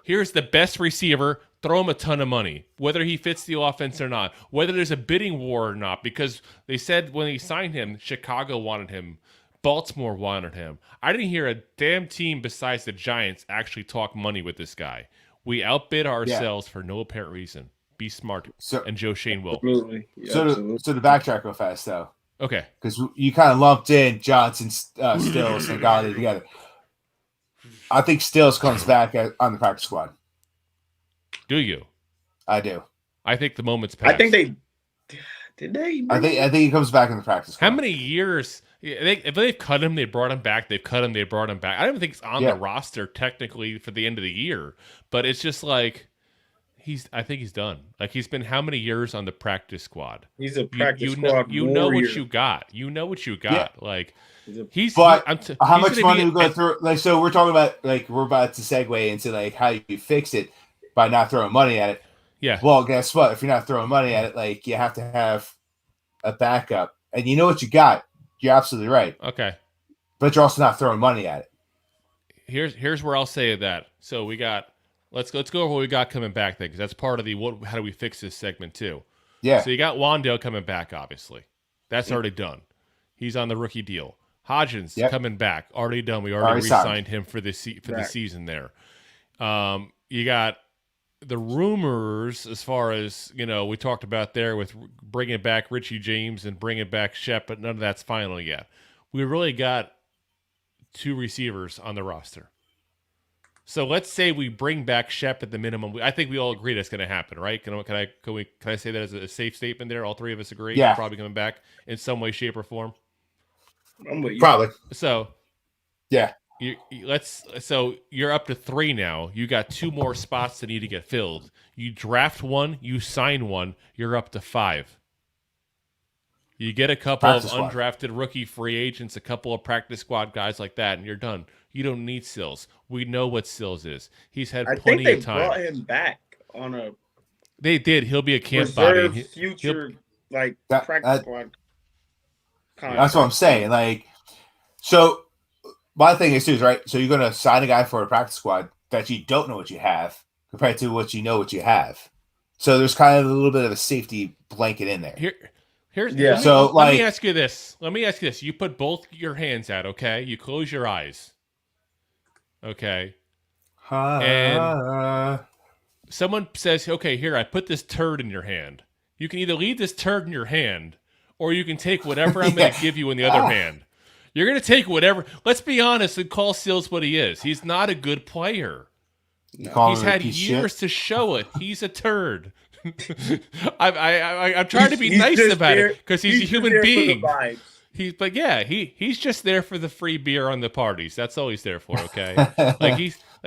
here's the best receiver, throw him a ton of money, whether he fits the offense or not, whether there's a bidding war or not, because they said when they signed him, Chicago wanted him, Baltimore wanted him. I didn't hear a damn team besides the Giants actually talk money with this guy. We outbid ourselves for no apparent reason. Be smart, and Joe Shane will. Absolutely. Yeah, so to backtrack real fast, though. Okay. Because you kind of lumped in Johnson, Stills, and Golladay together. I think Stills comes back on the practice squad. Do you? I do. I think the moment's passed. I think did they? I think he comes back in the practice squad. How many years? If they've cut him, they brought him back. They've cut him, they brought him back. I don't even think he's on the roster technically for the end of the year. But it's just like I think he's done. Like, he's been how many years on the practice squad? He's a practice squad. You know what you got. You know what you got. Yeah. Like how much money we go through? Like, so we're talking about we're about to segue into how you fix it by not throwing money at it. Yeah. Well, guess what? If you're not throwing money at it, you have to have a backup, and you know what you got. You're absolutely right. Okay. But you're also not throwing money at it. Here's where I'll say that. So we got let's go over what we got coming back then, because that's part of the how do we fix this segment too. Yeah. So you got Wan'Dale coming back, obviously. That's already done. He's on the rookie deal. Hodgins coming back, already done. We already re-signed him for the season there. You got the rumors as far as, we talked about there with bringing back Richie James and bringing back Shep, but none of that's final yet. We really got 2 receivers on the roster. So let's say we bring back Shep at the minimum. I think we all agree that's going to happen, right? Can I say that as a safe statement there? All three of us agree. Yeah. He's probably coming back in some way, shape, or form. I'm with you. Probably. So yeah, so you're up to 3 now. You got 2 more spots that need to get filled. You draft one, you sign one, you're up to 5. You get a couple of undrafted rookie free agents, a couple of practice squad guys like that, and you're done. You don't need Sills. We know what Sills is. He's had plenty of time. I think they brought him back on a. They did. He'll be a camp body. Future practice squad. That's what I'm saying. Like, so my thing is too, is right. So you're going to sign a guy for a practice squad that you don't know what you have compared to what you know what you have. So there's kind of a little bit of a safety blanket in there. Let me ask you this. You put both your hands out, okay? You close your eyes. Okay. And someone says, okay, here, I put this turd in your hand. You can either leave this turd in your hand, or you can take whatever I'm going to give you in the other hand. You're going to take whatever. Let's be honest and call Sills what he is. He's not a good player. He's had years to show it. He's a turd. I'm trying to be nice about it because he's a human being. He's just there for the free beer on the parties. That's all he's there for. Okay,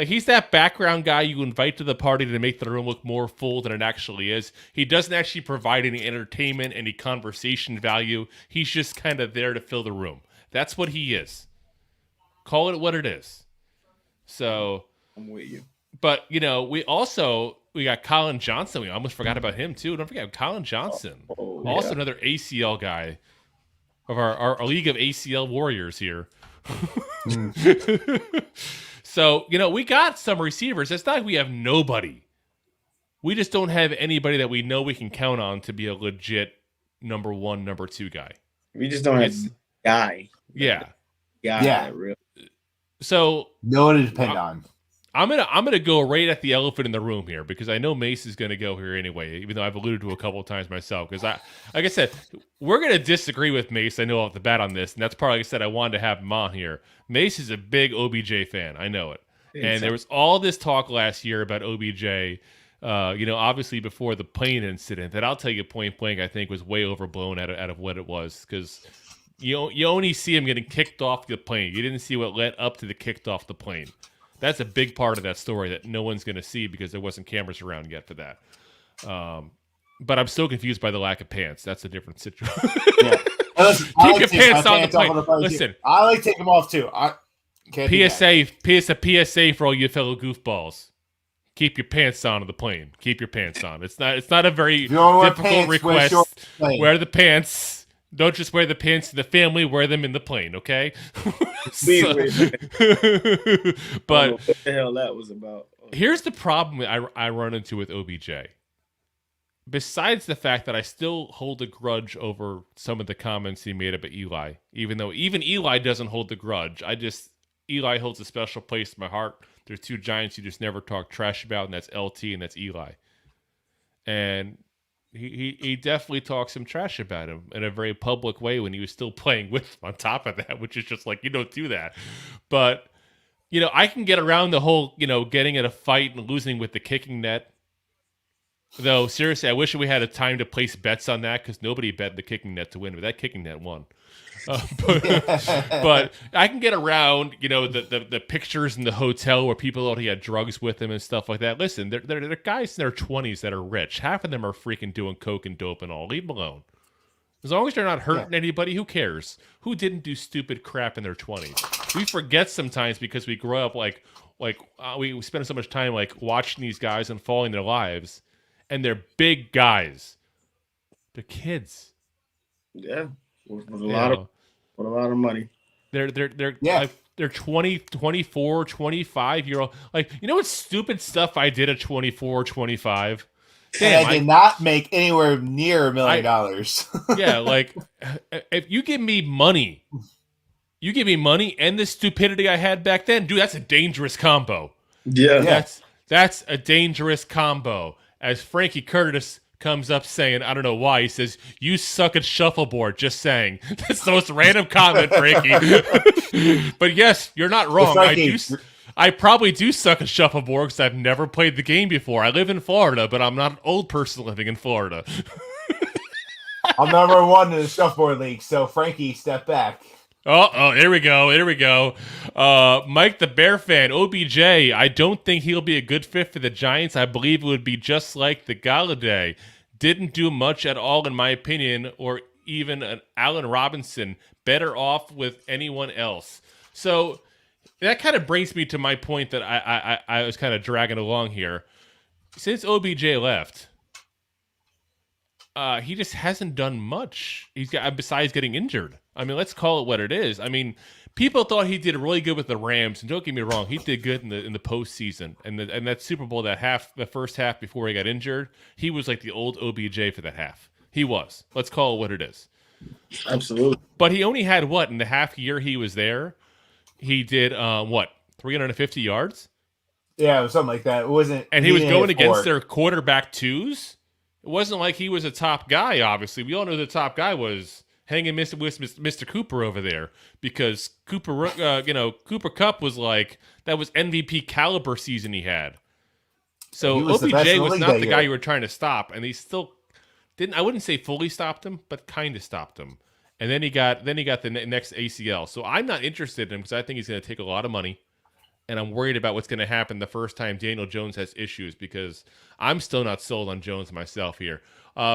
he's that background guy you invite to the party to make the room look more full than it actually is. He doesn't actually provide any entertainment, any conversation value. He's just kind of there to fill the room. That's what he is. Call it what it is. So I'm with you. But we got Colin Johnson. We almost forgot about him too. Don't forget Colin Johnson. Also another ACL guy of our league of ACL warriors here. So, we got some receivers. It's not like we have nobody. We just don't have anybody that we know we can count on to be a legit number 1, number 2 guy. We just don't have guy. Yeah. Really. So no one to depend on. I'm gonna go right at the elephant in the room here because I know Mace is gonna go here anyway, even though I've alluded to it a couple of times myself. Because like I said, we're gonna disagree with Mace. I know off the bat on this, and that's part. Like I said, I wanted to have him on here. Mace is a big OBJ fan. I know it, and there was all this talk last year about OBJ. Obviously before the plane incident, that I'll tell you point blank, I think was way overblown out of what it was because you only see him getting kicked off the plane. You didn't see what led up to the kicked off the plane. That's a big part of that story that no one's going to see because there wasn't cameras around yet for that. But I'm still confused by the lack of pants. That's a different situation. Keep your pants on the plane. Listen, I like taking them off too. PSA for all you fellow goofballs. Keep your pants on the plane. Keep your pants on. It's not a very difficult request. Wear the pants. Don't just wear the pants in the family, wear them in the plane, okay? But what the hell that was about. Here's the problem I run into with OBJ. Besides the fact that I still hold a grudge over some of the comments he made about Eli, even though even Eli doesn't hold the grudge. Eli holds a special place in my heart. There's 2 Giants you just never talk trash about, and that's LT and that's Eli. And he definitely talks some trash about him in a very public way when he was still playing with him on top of that, which is just like, you don't do that. But, I can get around the whole, getting in a fight and losing with the kicking net. Though, seriously, I wish we had a time to place bets on that because nobody bet the kicking net to win, but that kicking net won. But I can get around, the pictures in the hotel where people thought he had drugs with him and stuff like that. Listen, they're guys in their 20s that are rich. Half of them are freaking doing coke and dope and all. Leave them alone. As long as they're not hurting anybody, who cares? Who didn't do stupid crap in their 20s? We forget sometimes because we grow up we spend so much time watching these guys and following their lives, and they're big guys. They're kids. Yeah. With a lot of money. They're 20, 24, 25-year-old. What stupid stuff I did at 24, 25? Damn, I did not make anywhere near $1 million. Yeah, if you give me money and the stupidity I had back then, dude, that's a dangerous combo. Yeah. That's a dangerous combo. As Frankie Curtis comes up saying, I don't know why, he says, "You suck at shuffleboard," just saying. That's the most random comment, Frankie. But yes, you're not wrong. I probably do suck at shuffleboard because I've never played the game before. I live in Florida, but I'm not an old person living in Florida. I'm number one in the shuffleboard league, so Frankie, step back. Oh, here we go. Mike the Bear fan, OBJ, I don't think he'll be a good fit for the Giants. I believe it would be just like the Golladay. Didn't do much at all, in my opinion, or even an Allen Robinson. Better off with anyone else. So that kind of brings me to my point that I was kind of dragging along here. Since OBJ left, he just hasn't done much. He's got, besides getting injured. I mean, let's call it what it is. I mean, people thought he did really good with the Rams, and don't get me wrong, he did good in the postseason. And that Super Bowl, the first half before he got injured, he was like the old OBJ for that half. He was. Let's call it what it is. Absolutely. But he only had what in the half year he was there? He did 350 yards? Yeah, it was something like that. It wasn't, and he was going against their quarterback twos. It wasn't like he was a top guy. Obviously, we all know the top guy was hanging with Mr. Cooper over there, because Cooper Kupp was like, that was MVP caliber season he had. So OBJ was not the guy you were trying to stop, and he still didn't. I wouldn't say fully stopped him, but kind of stopped him. And then he got the next ACL. So I'm not interested in him because I think he's going to take a lot of money. And I'm worried about what's going to happen the first time Daniel Jones has issues, because I'm still not sold on Jones myself here.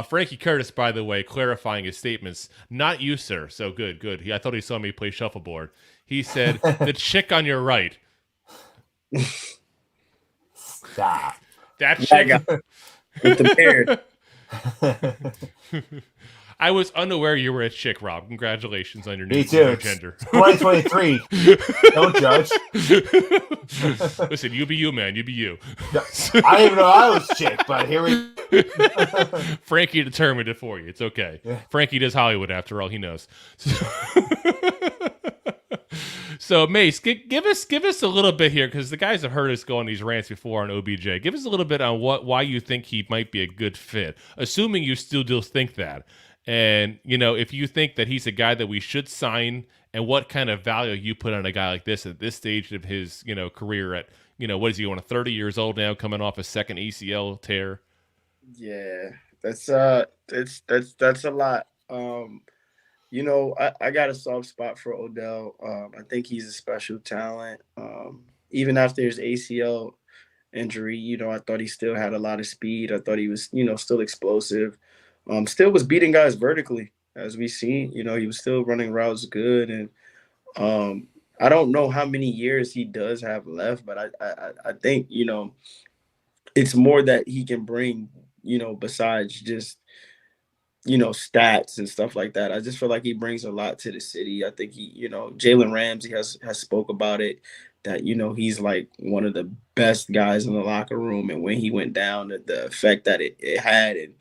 Frankie Curtis, by the way, clarifying his statements. Not you, sir. So good. I thought he saw me play shuffleboard. He said, the chick on your right. Stop. That chick. With the beard. I was unaware you were a chick, Rob. Congratulations on your new gender. 2023. Don't judge. Listen, you be you, man. You be you. I didn't even know I was chick, but here we Frankie determined it for you. It's okay. Yeah. Frankie does Hollywood after all. He knows. So Mace, give us a little bit here, because the guys have heard us go on these rants before on OBJ. Give us a little bit on why you think he might be a good fit, assuming you still do think that. And, if you think that he's a guy that we should sign, and what kind of value you put on a guy like this at this stage of his, career at, what is he, on 30 years old now, coming off a second ACL tear? Yeah, that's a lot. I got a soft spot for Odell. I think he's a special talent. Even after his ACL injury, I thought he still had a lot of speed. I thought he was, still explosive. Still was beating guys vertically, as we see. He was still running routes good. And I don't know how many years he does have left, but I think, it's more that he can bring, besides just, stats and stuff like that. I just feel like he brings a lot to the city. I think he, Jalen Ramsey has spoke about it, that, he's like one of the best guys in the locker room. And when he went down, the effect that it had, and,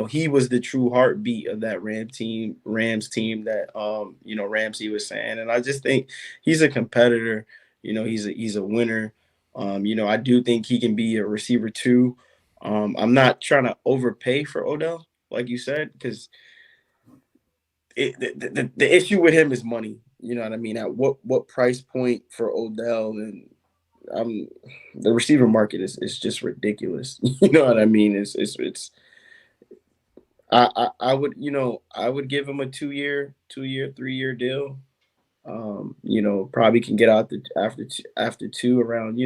he was the true heartbeat of that Rams team that, Ramsey was saying. And I just think he's a competitor. He's a winner. I do think he can be a receiver too. I'm not trying to overpay for Odell, like you said, because the issue with him is money. You know what I mean? At what price point for Odell? And the receiver market is just ridiculous. You know what I mean? It's I would give him a 2-year, 3-year deal. Probably can get out after 2 around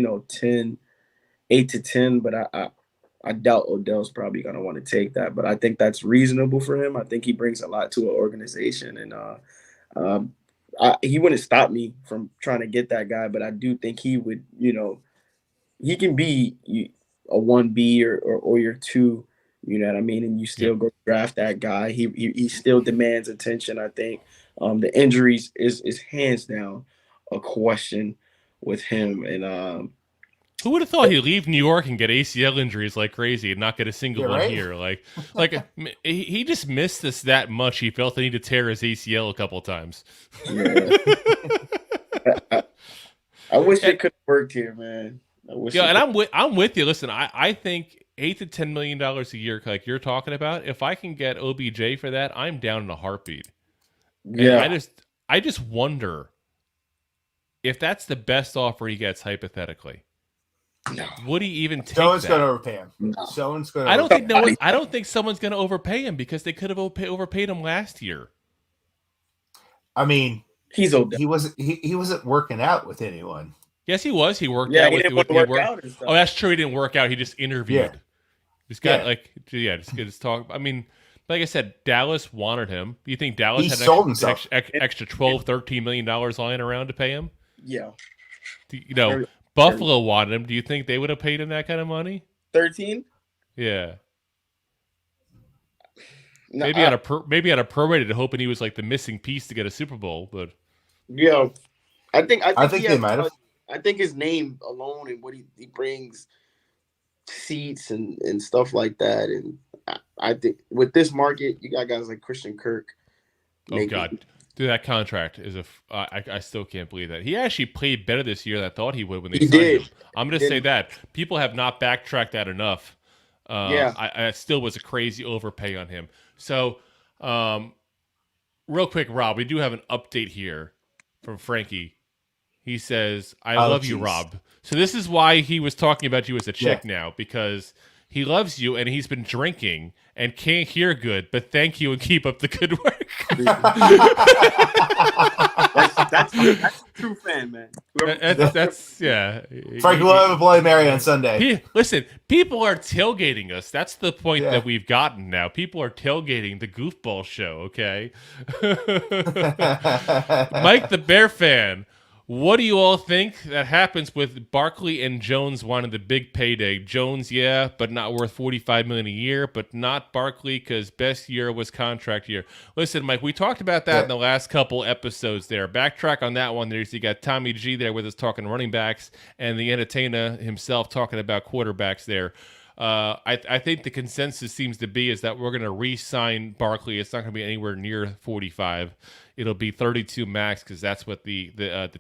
8 to 10, but I doubt Odell's probably going to want to take that, but I think that's reasonable for him. I think he brings a lot to an organization, and he wouldn't stop me from trying to get that guy, but I do think he would, he can be a 1B or your 2, you know what I mean? And you still go draft that guy. He still demands attention, I think. The injuries is hands down a question with him, and who would have thought he'd leave New York and get ACL injuries like crazy and not get a single one here? Like he just missed us that much. He felt the need to tear his ACL a couple of times. Yeah. I wish it could have worked here, man. I'm with you. Listen, I think $8 to $10 million a year, like you're talking about, if I can get OBJ for that, I'm down in a heartbeat. Yeah. And I just wonder if that's the best offer he gets, hypothetically, would he even take Someone's that? going to overpay him. No. Someone's going to. I don't think someone's going to overpay him because they could have overpaid him last year. I mean, he wasn't working out with anyone. Yes, he was. He worked out with out and stuff. Oh, that's true. He didn't work out. He just interviewed. Yeah. He's got just talk. I mean, like I said, Dallas wanted him. Do you think Dallas had extra $12, $13 million lying around to pay him? Yeah. Buffalo wanted him. Do you think they would have paid him that kind of money? 13? Yeah. No, maybe on a prorated, hoping he was like the missing piece to get a Super Bowl. But yeah, I think they might have. I think his name alone and what he brings, seats and stuff like that, and I think with this market, you got guys like Christian Kirk. Oh God, dude, that contract is I still can't believe that he actually played better this year than I thought he would when they signed him. I'm going to say that people have not backtracked that enough. I still was a crazy overpay on him. So, real quick, Rob, we do have an update here from Frankie. He says, I love you, Rob. So this is why he was talking about you as a chick now, because he loves you and he's been drinking and can't hear good, but thank you and keep up the good work. that's a true fan, man. That's Frank will have a Bloody Mary on Sunday. Listen, people are tailgating us. That's the point that we've gotten now. People are tailgating the Goofball show, okay? Mike the Bear fan. What do you all think that happens with Barkley and Jones wanting the big payday? Jones, yeah, but not worth $45 million a year, but not Barkley because best year was contract year. Listen, Mike, we talked about that in the last couple episodes there. Backtrack on that one. There's you got Tommy G there with us talking running backs and the entertainer himself talking about quarterbacks there. I think the consensus seems to be is that we're going to re-sign Barkley. It's not going to be anywhere near 45. It'll be 32 max because that's what the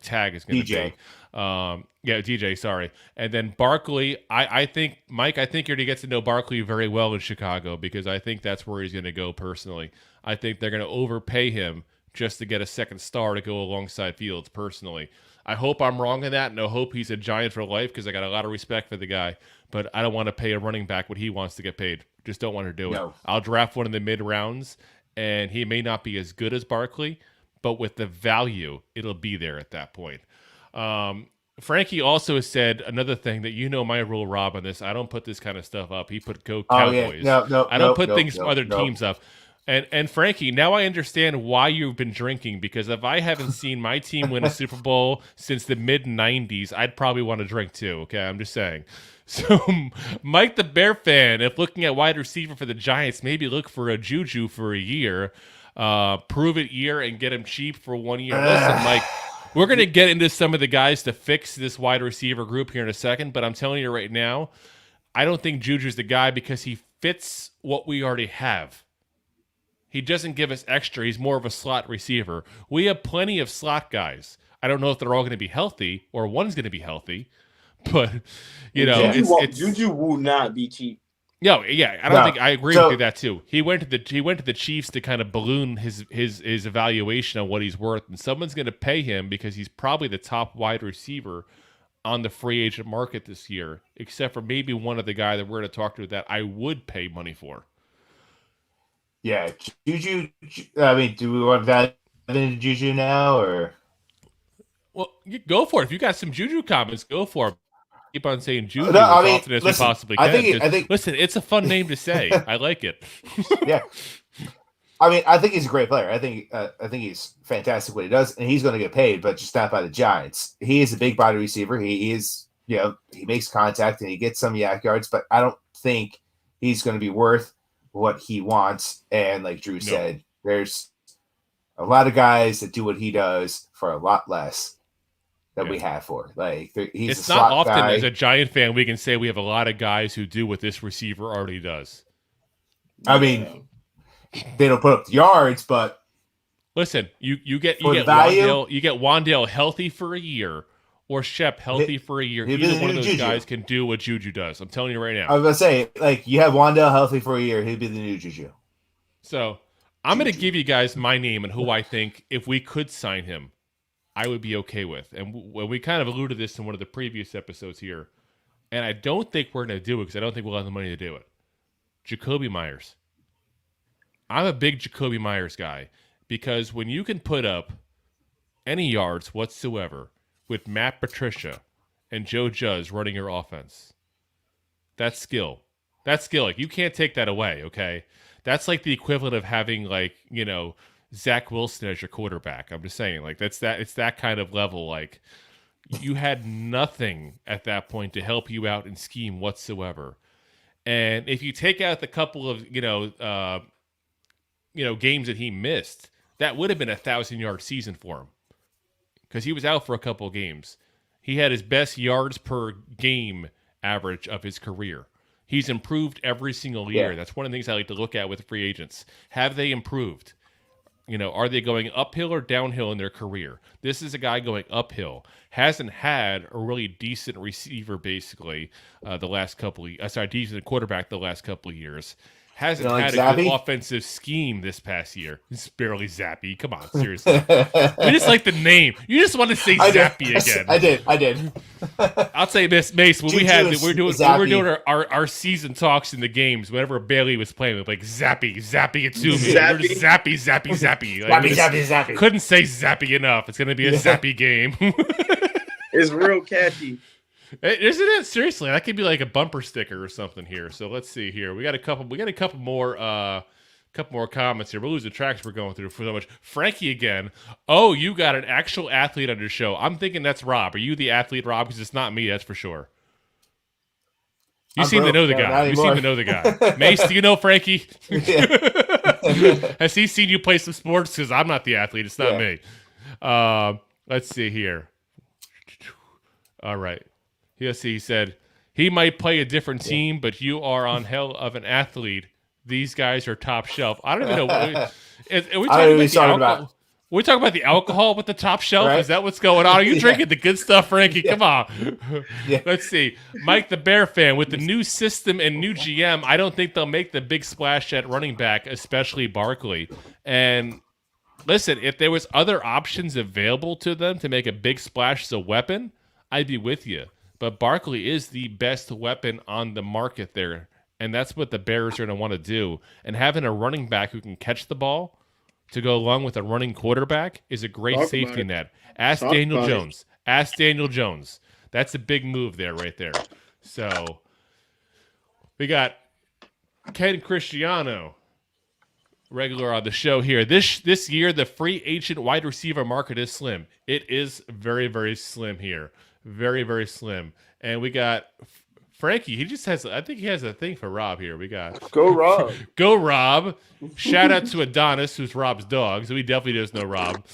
tag is going to be. DJ, sorry. And then Barkley, I think, Mike, I think you're going to get to know Barkley very well in Chicago because I think that's where he's going to go personally. I think they're going to overpay him just to get a second star to go alongside Fields personally. I hope I'm wrong in that, and I hope he's a Giant for life because I got a lot of respect for the guy. But I don't want to pay a running back what he wants to get paid. Just don't want to do it. I'll draft one in the mid-rounds, and he may not be as good as Barkley, but with the value, it'll be there at that point. Frankie also said another thing that my rule, Rob, on this. I don't put this kind of stuff up. He put go Cowboys. I don't put things from other teams up. And Frankie, now I understand why you've been drinking, because if I haven't seen my team win a Super Bowl since the mid-'90s, I'd probably want to drink too, okay? I'm just saying. So, Mike the Bear fan, if looking at wide receiver for the Giants, maybe look for a Juju for a year, prove it year, and get him cheap for 1 year. Listen, Mike, we're going to get into some of the guys to fix this wide receiver group here in a second, but I'm telling you right now, I don't think Juju's the guy because he fits what we already have. He doesn't give us extra. He's more of a slot receiver. We have plenty of slot guys. I don't know if they're all going to be healthy or one's going to be healthy, but Juju will not be cheap. No, yeah, I don't think I agree with you that too. He went to the Chiefs to kind of balloon his evaluation on what he's worth, and someone's going to pay him because he's probably the top wide receiver on the free agent market this year, except for maybe one of the guy that we're going to talk to that I would pay money for. Yeah, Juju. I mean, do we want that into Juju now, or? Well, you go for it. If you got some Juju comments, go for it. Keep on saying Juju as often as we possibly can. I think. Listen, it's a fun name to say. I like it. Yeah, I mean, I think he's a great player. I think he's fantastic what he does, and he's going to get paid, but just not by the Giants. He is a big body receiver. He is, he makes contact and he gets some yak yards, but I don't think he's going to be worth what he wants. And like Drew said, there's a lot of guys that do what he does for a lot less than we have for. Like, he's it's a not slot often guy. As a Giant fan we can say we have a lot of guys who do what this receiver already does. I mean, they don't put up the yards, but listen, you get Wan'Dale healthy for a year, or Shep healthy for a year. Either one of those guys can do what Juju does. I'm telling you right now. I was going to say, like, you have Wan'Dale healthy for a year, he'd be the new Juju. So I'm going to give you guys my name and who I think, if we could sign him, I would be okay with. And we kind of alluded to this in one of the previous episodes here, and I don't think we're going to do it because I don't think we'll have the money to do it. Jakobi Meyers. I'm a big Jakobi Meyers guy because when you can put up any yards whatsoever with Matt Patricia and Joe Judge running your offense, that's skill. That's skill. Like, you can't take that away, okay? That's like the equivalent of having, like, you know, Zach Wilson as your quarterback. I'm just saying, like, it's that kind of level. Like, you had nothing at that point to help you out in scheme whatsoever. And if you take out the couple of, games that he missed, that would have been a 1,000-yard season for him because he was out for a couple of games. He had his best yards per game average of his career. He's improved every single year. That's one of the things I like to look at with free agents. Have they improved? Are they going uphill or downhill in their career? This is a guy going uphill. Hasn't had a really decent receiver, basically, decent quarterback the last couple of years. Hasn't had a good offensive scheme this past year. It's barely Zappy. Come on, seriously. We just like the name. You just want to say Zappy again. I did. I'll say this, Mace. When we were doing our season talks in the games, whenever Bailey was playing, we were like Zappy it to me. Zappy. Zappy. Couldn't say Zappy enough. It's gonna be a Zappy game. It's real catchy. Isn't it? Seriously, that could be like a bumper sticker or something here. So let's see here. We got a couple more comments here. We're losing tracks we're going through for so much. Frankie again. Oh, you got an actual athlete on your show. I'm thinking that's Rob. Are you the athlete, Rob? Because it's not me, that's for sure. You seem to know the guy. Mace, do you know Frankie? Has he seen you play some sports? Because I'm not the athlete. It's not me. Let's see here. All right. Yes, he said, he might play a different team, but you are on hell of an athlete. These guys are top shelf. I don't even know. Are we talking about we're talking about the alcohol with the top shelf? Right? Is that what's going on? Are you drinking the good stuff, Frankie? Come on. Let's see. Mike the Bear fan, with the new system and new GM, I don't think they'll make the big splash at running back, especially Barkley. And listen, if there was other options available to them to make a big splash as a weapon, I'd be with you. But Barkley is the best weapon on the market there, and that's what the Bears are going to want to do. And having a running back who can catch the ball to go along with a running quarterback is a great safety net. Ask Daniel Jones. That's a big move there, right there. So we got Ken Cristiano, regular on the show here. This year, the free agent wide receiver market is slim. It is very, very slim here. Very, very slim. And we got Frankie. I think he has a thing for Rob here. We got Go Rob. Go Rob. Shout out to Adonis, who's Rob's dog. So he definitely does know Rob.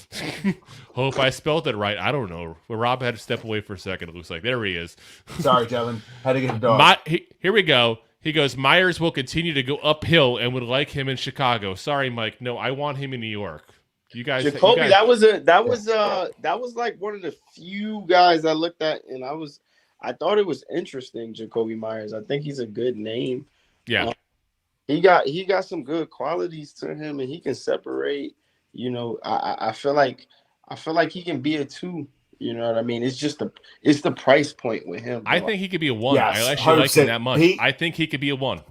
Hope I spelled it right. I don't know. Well, Rob had to step away for a second, it looks like. There he is. Sorry, gentlemen. Had to get a dog. Here we go. He goes, Myers will continue to go uphill and would like him in Chicago. Sorry, Mike. No, I want him in New York. Jacoby, that was like one of the few guys I looked at, and I thought it was interesting. Jakobi Meyers, I think he's a good name. Yeah, he got some good qualities to him, and he can separate. I feel like he can be a 2. You know what I mean? It's just it's the price point with him. I think he could be a 1. Yes, I actually like him that much. I think he could be a 1.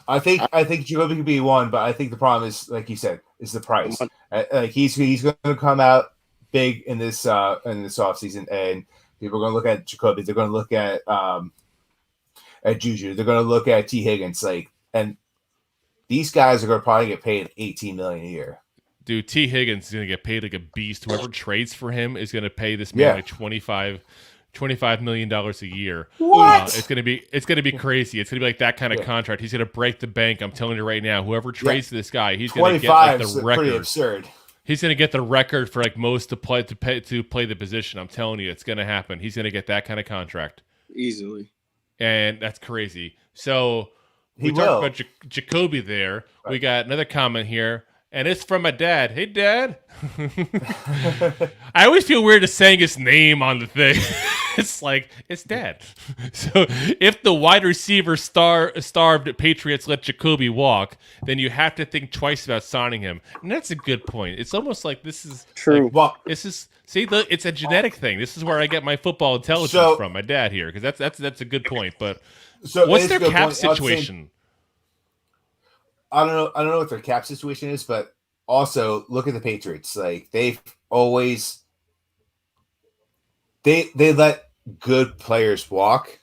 I think Jacoby could be 1, but I think the problem is, like you said, is the price. Like he's going to come out big in this offseason, and people are going to look at Jacoby. They're going to look at Juju. They're going to look at T. Higgins. And these guys are going to probably get paid $18 million a year. Dude, T. Higgins is going to get paid like a beast. Whoever trades for him is going to pay this man like $25 million a year. What? It's gonna be crazy. It's gonna be like that kind of contract. He's gonna break the bank. I'm telling you right now. Whoever trades this guy, he's gonna get like the record. Pretty absurd. He's gonna get the record for like most to play the position. I'm telling you, it's gonna happen. He's gonna get that kind of contract easily, and that's crazy. So we talked about Jacoby there. Right. We got another comment here. And it's from my dad. Hey, Dad. I always feel weird just saying his name on the thing. It's like, it's Dad. So if the wide receiver starved Patriots let Jacoby walk, then you have to think twice about signing him. And that's a good point. It's almost like this is true. This See, it's a genetic thing. This is where I get my football intelligence from, my dad here, because that's a good point. But what's their cap situation? I don't know what their cap situation is, but also look at the Patriots. Like they've always they let good players walk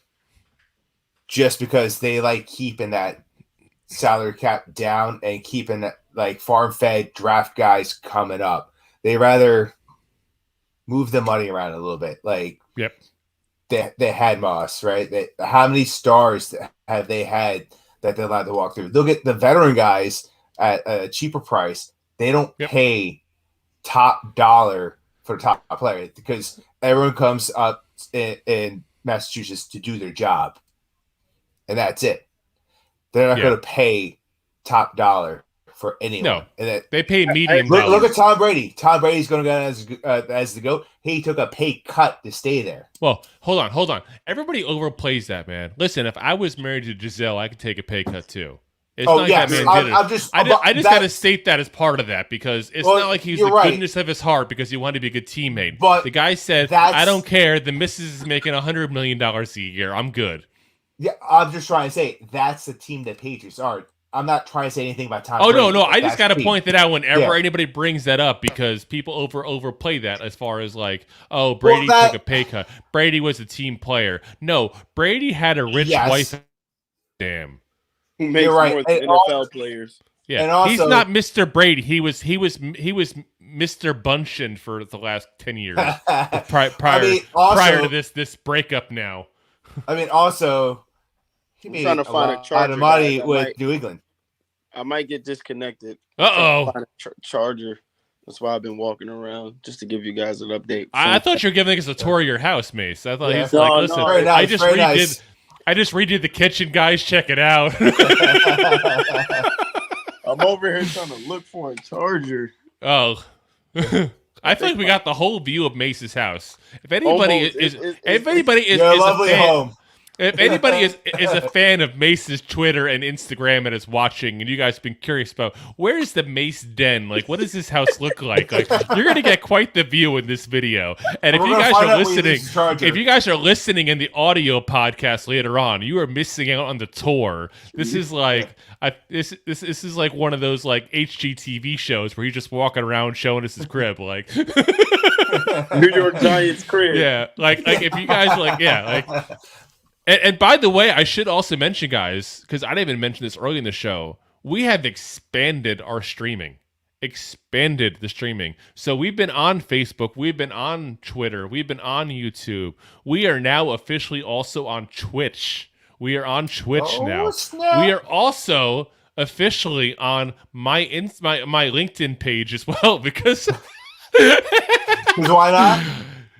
just because they like keeping that salary cap down and keeping like farm-fed draft guys coming up. They rather move the money around a little bit. Like, yep, they had Moss, right? How many stars have they had that they're allowed to walk through? Look at the veteran guys at a cheaper price. They don't pay top dollar for the top player because everyone comes up in Massachusetts to do their job, and that's it. They're not going to pay top dollar for anyone. No, they pay medium. Look at Tom Brady. Tom Brady's going to go as the GOAT. He took a pay cut to stay there. Well, hold on. Everybody overplays that, man. Listen, if I was married to Giselle, I could take a pay cut too. It's not like that man did it. I just got to state that as part of that because it's not like he's the goodness of his heart because he wanted to be a good teammate. But the guy said, I don't care. The missus is making $100 million a year. I'm good. Yeah, I'm just trying to say that's the team that Patriots are. I'm not trying to say anything about Tom Brady. No. I just got to point that out whenever anybody brings that up because people overplay that as far as like, oh, Brady took a pay cut. Brady was a team player. No, Brady had a rich wife. Damn. Who makes more than NFL players. Yeah, and also, he's not Mr. Brady. He was Mr. Bunchen for the last 10 years prior to this breakup now. I mean, also, he made trying to find a charger money with New England. I might get disconnected. Find a charger. That's why I've been walking around just to give you guys an update. I thought you were giving us a tour of your house, Mace. I thought he's like, listen, I just redid the kitchen, guys. Check it out. I'm over here trying to look for a charger. Oh. I feel like we got the whole view of Mace's house. If anybody is a fan, if anybody is a fan of Mace's Twitter and Instagram and is watching, and you guys have been curious about where's the Mace den? Like, what does this house look like? Like, you're gonna get quite the view in this video. And if you guys are listening in the audio podcast later on, you are missing out on the tour. This is like this is like one of those like HGTV shows where he's just walking around showing us his crib, like New York Giants crib. Yeah, like if you guys like. And by the way, I should also mention, guys, because I didn't even mention this early in the show, we have expanded our streaming. Expanded the streaming. So we've been on Facebook, we've been on Twitter, we've been on YouTube. We are now officially also on Twitch. We are on Twitch now. Snap. We are also officially on my LinkedIn page as well because why not?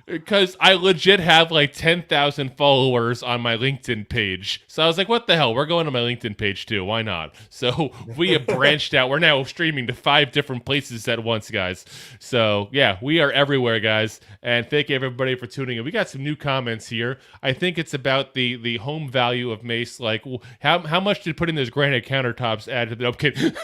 Because I legit have like 10,000 followers on my LinkedIn page. So I was like, what the hell? We're going to my LinkedIn page too. Why not? So we have branched out. We're now streaming to 5 different places at once, guys. So yeah, we are everywhere, guys. And thank you everybody for tuning in. We got some new comments here. I think it's about the home value of Mace. Like, how much did putting those granite countertops add to the... I'm kidding.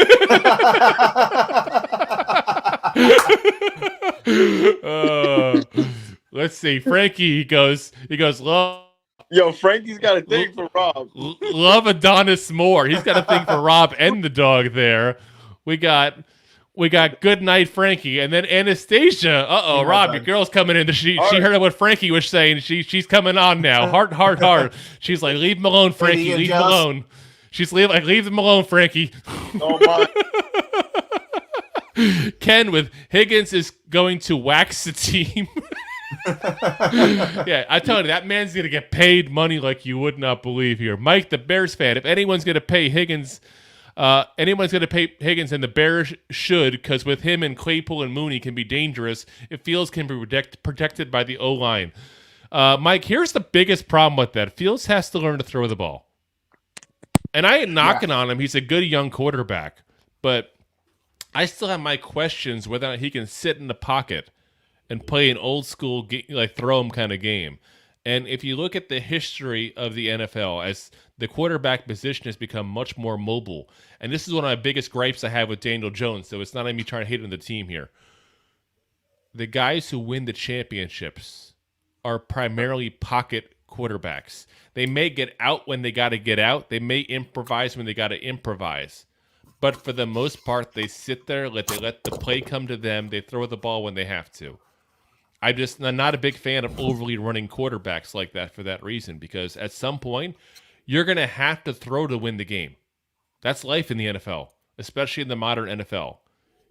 Let's see. Frankie, he goes, love. Yo, Frankie's got a thing for Rob. Love Adonis more. He's got a thing for Rob and the dog there. We got good night, Frankie. And then Anastasia. Uh-oh, Rob, your girl's coming in. She heard what Frankie was saying. She's coming on now. Heart. She's like, leave him alone, Frankie. Leave him alone. She's leave him alone, Frankie. Oh, my. Ken with Higgins is going to wax the team. Yeah, I tell you, that man's gonna get paid money like you would not believe here. Mike, the Bears fan, if anyone's gonna pay Higgins, and the Bears should, because with him and Claypool and Mooney can be dangerous if Fields can be protected by the O-line. Mike, here's the biggest problem with that. Fields has to learn to throw the ball. And I ain't knocking on him. He's a good young quarterback. But I still have my questions whether or not he can sit in the pocket and play an old school like throw 'em kind of game. And if you look at the history of the NFL, as the quarterback position has become much more mobile, and this is one of my biggest gripes I have with Daniel Jones, so it's not me trying to hate on the team here. the guys who win the championships are primarily pocket quarterbacks. They may get out when they got to get out. They may improvise when they got to improvise. But for the most part, they sit there, let the play come to them. They throw the ball when they have to. I'm not a big fan of overly running quarterbacks like that for that reason, because at some point, you're going to have to throw to win the game. That's life in the NFL, especially in the modern NFL.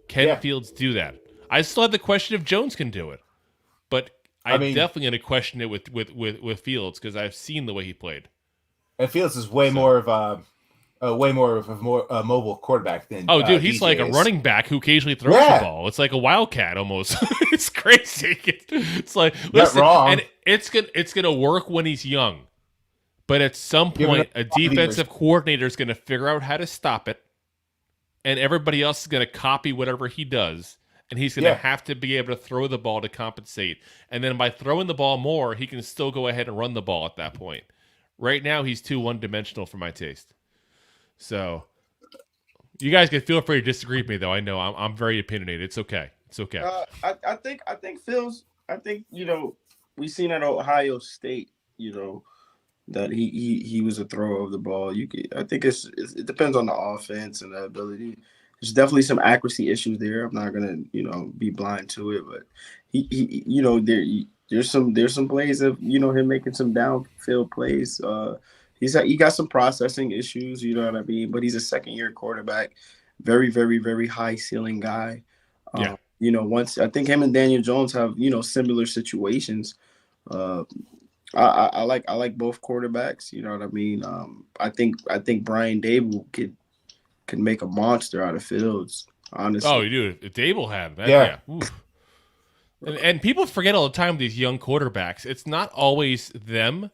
Can Fields do that? I still have the question if Jones can do it, but I'm definitely going to question it with Fields because I've seen the way he played. And Fields is way more of a mobile quarterback than. Oh, dude, he's like a running back who occasionally throws the ball. It's like a wildcat almost. It's crazy. It's like, listen, and it's gonna work when he's young, but at some point, a defensive coordinator is gonna figure out how to stop it, and everybody else is gonna copy whatever he does. And he's going to have to be able to throw the ball to compensate. And then by throwing the ball more, he can still go ahead and run the ball at that point. Right now, he's too one-dimensional for my taste. So, you guys can feel free to disagree with me, though. I know I'm very opinionated. It's okay. It's okay. I think Phil's. I think we've seen at Ohio State. That he was a thrower of the ball. I think it depends on the offense and the ability. There's definitely some accuracy issues there. I'm not gonna, be blind to it, but there's some plays of him making some downfield plays. He got some processing issues, you know what I mean. But he's a second-year quarterback, very, very, very high ceiling guy. Once I think him and Daniel Jones have similar situations. I like both quarterbacks. You know what I mean. I think Brian Dable could make a monster out of Fields, honestly. Oh, dude, if Dable had that, yeah. And people forget all the time with these young quarterbacks. It's not always them.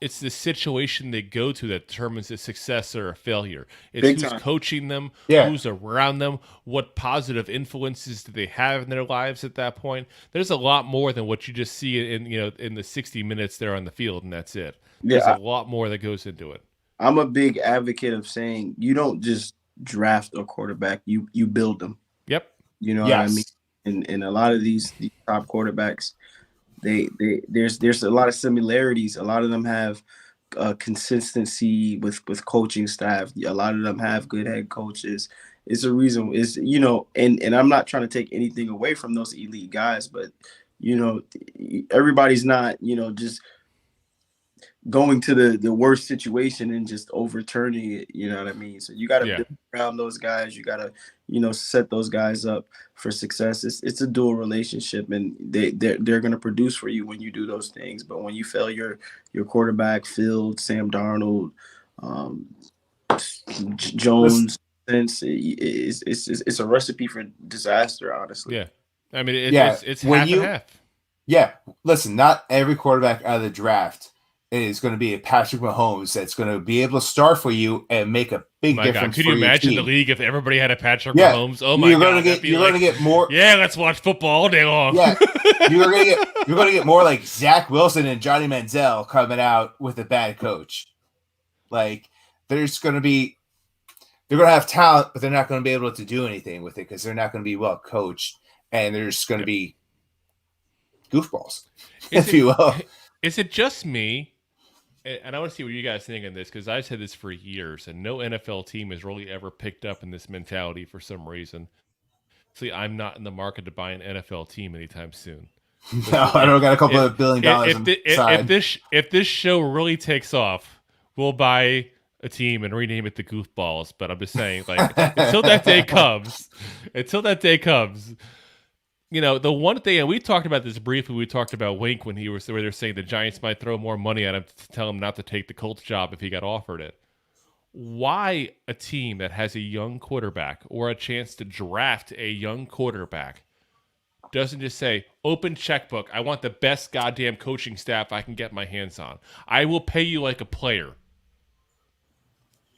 It's the situation they go to that determines a success or a failure. It's who's coaching them, who's around them, what positive influences do they have in their lives at that point. There's a lot more than what you just see in the 60 minutes they're on the field, and that's it. There's a lot more that goes into it. I'm a big advocate of saying you don't just draft a quarterback, you build them. Yep. You know what I mean? And a lot of these top quarterbacks, there's a lot of similarities. A lot of them have consistency with coaching staff. A lot of them have good head coaches. It's a reason. And I'm not trying to take anything away from those elite guys, but everybody's not just going to the worst situation and just overturning it, you know what I mean? So you got to build around those guys. You got to, set those guys up for success. It's a dual relationship, and they're going to produce for you when you do those things. But when you fail your quarterback, Fields, Sam Darnold, Jones, it's a recipe for disaster, honestly. Yeah, I mean, it's half and half. Yeah, listen, not every quarterback out of the draft is going to be a Patrick Mahomes that's going to be able to start for you and make a big difference. Could you imagine the league if everybody had a Patrick Mahomes? Oh my God! You're going to get more. Yeah, let's watch football all day long. Yeah, you're going to get more like Zach Wilson and Johnny Manziel coming out with a bad coach. Like they're going to have talent, but they're not going to be able to do anything with it because they're not going to be well coached, and they're just going to be goofballs, if you will. Is it just me? And I want to see what you guys think on this, because I've said this for years, and no NFL team has really ever picked up in this mentality for some reason. See, I'm not in the market to buy an NFL team anytime soon. No, I don't got a couple of $1 billion. If this show really takes off, we'll buy a team and rename it the Goofballs. But I'm just saying, like, until that day comes, the one thing, and we talked about this briefly, we talked about Wink when he was where they're saying the Giants might throw more money at him to tell him not to take the Colts job if he got offered it. Why a team that has a young quarterback or a chance to draft a young quarterback doesn't just say, open checkbook, I want the best goddamn coaching staff I can get my hands on. I will pay you like a player.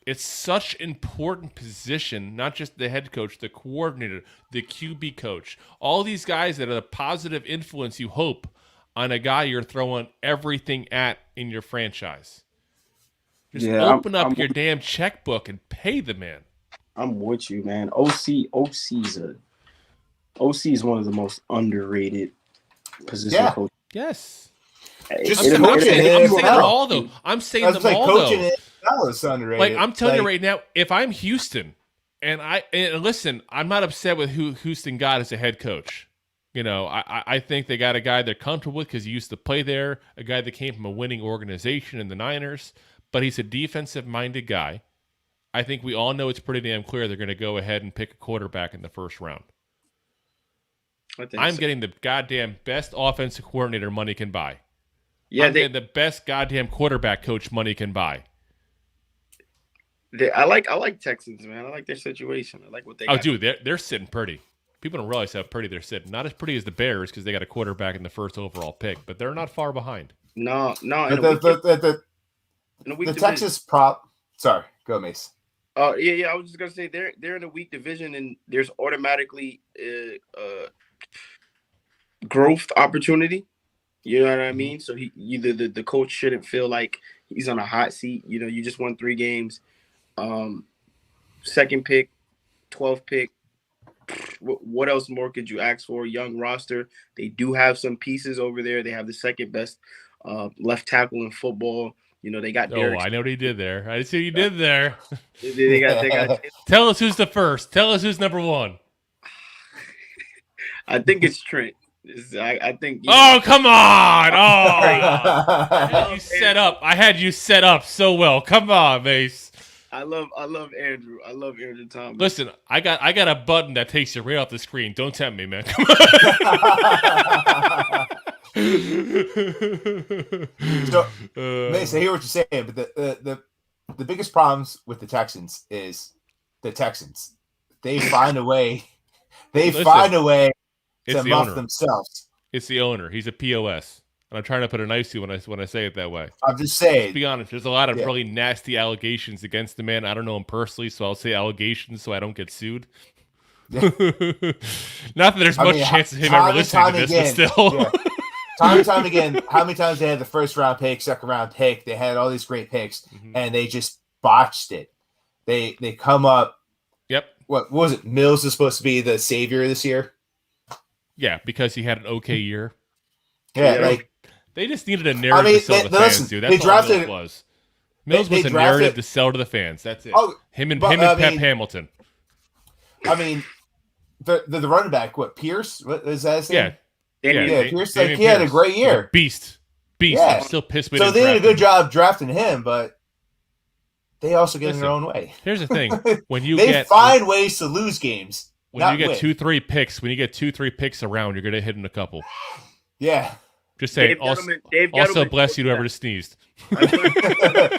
It's such an important position, not just the head coach, the coordinator, the QB coach. All these guys that are the positive influence, you hope, on a guy you're throwing everything at in your franchise. Just open up your damn checkbook and pay the man. I'm with you, man. OC's OC is one of the most underrated position coaches. Yes. Just I'm saying them all, though. I'm saying them all, coaching though. Is underrated. Like, I'm telling you right now, if I'm Houston, and listen, I'm not upset with who Houston got as a head coach. You know, I think they got a guy they're comfortable with because he used to play there, a guy that came from a winning organization in the Niners, but he's a defensive-minded guy. I think we all know it's pretty damn clear they're going to go ahead and pick a quarterback in the first round. I'm getting the goddamn best offensive coordinator money can buy. Yeah, I'm getting the best goddamn quarterback coach money can buy. I like Texans, man. I like their situation. I like what they got. Oh, dude, they're sitting pretty. People don't realize how pretty they're sitting. Not as pretty as the Bears because they got a quarterback in the first overall pick, but they're not far behind. No. The Texas prop. Sorry, go Mace. Yeah. I was just gonna say they're in a weak division, and there's automatically growth opportunity. You know what I mean? So the coach shouldn't feel like he's on a hot seat. You know, you just won 3 games. Second pick, 12th pick. What else more could you ask for? Young roster. They do have some pieces over there. They have the second best left tackle in football. You know, they got Darius. I know what he did there. I see what you did there. they got Tell us who's the first. Tell us who's number 1. I think it's Trent. I think. Oh, come on! Oh, you set up. I had you set up so well. Come on, Mace. I love Andrew. I love Andrew Thomas. Listen, I got a button that takes you right off the screen. Don't tempt me, man. Come on. So, Mace, I hear what you're saying, but the biggest problems with the Texans is the Texans. They find a way. To muff themselves. It's the owner. He's a POS. And I'm trying to put it nicely when I say it that way. I'm just saying. Let's be honest. There's a lot of really nasty allegations against the man. I don't know him personally, so I'll say allegations so I don't get sued. Yeah. Not that there's much chance of him ever listening to this, but still. Yeah. Time and time again, how many times they had the first round pick, second round pick, they had all these great picks, and they just botched it. They come up. Yep. What was it? Mills is supposed to be the savior this year. Yeah, because he had an okay year. Yeah, they just needed a narrative to sell to the fans, dude. That's all Mills was. Mills was a narrative to sell to the fans. That's it. Him and Pep Hamilton. I mean, the running back, what, Pierce? What is that his name? Yeah, Pierce. He had a great year. Beast. Yeah. I'm still pissed with So they did a good job drafting him, but they also get in their own way. Here's the thing: when they find ways to lose games. When you get 2-3 picks around, you're gonna hit in a couple. Yeah. Just say also bless you whoever just sneezed. a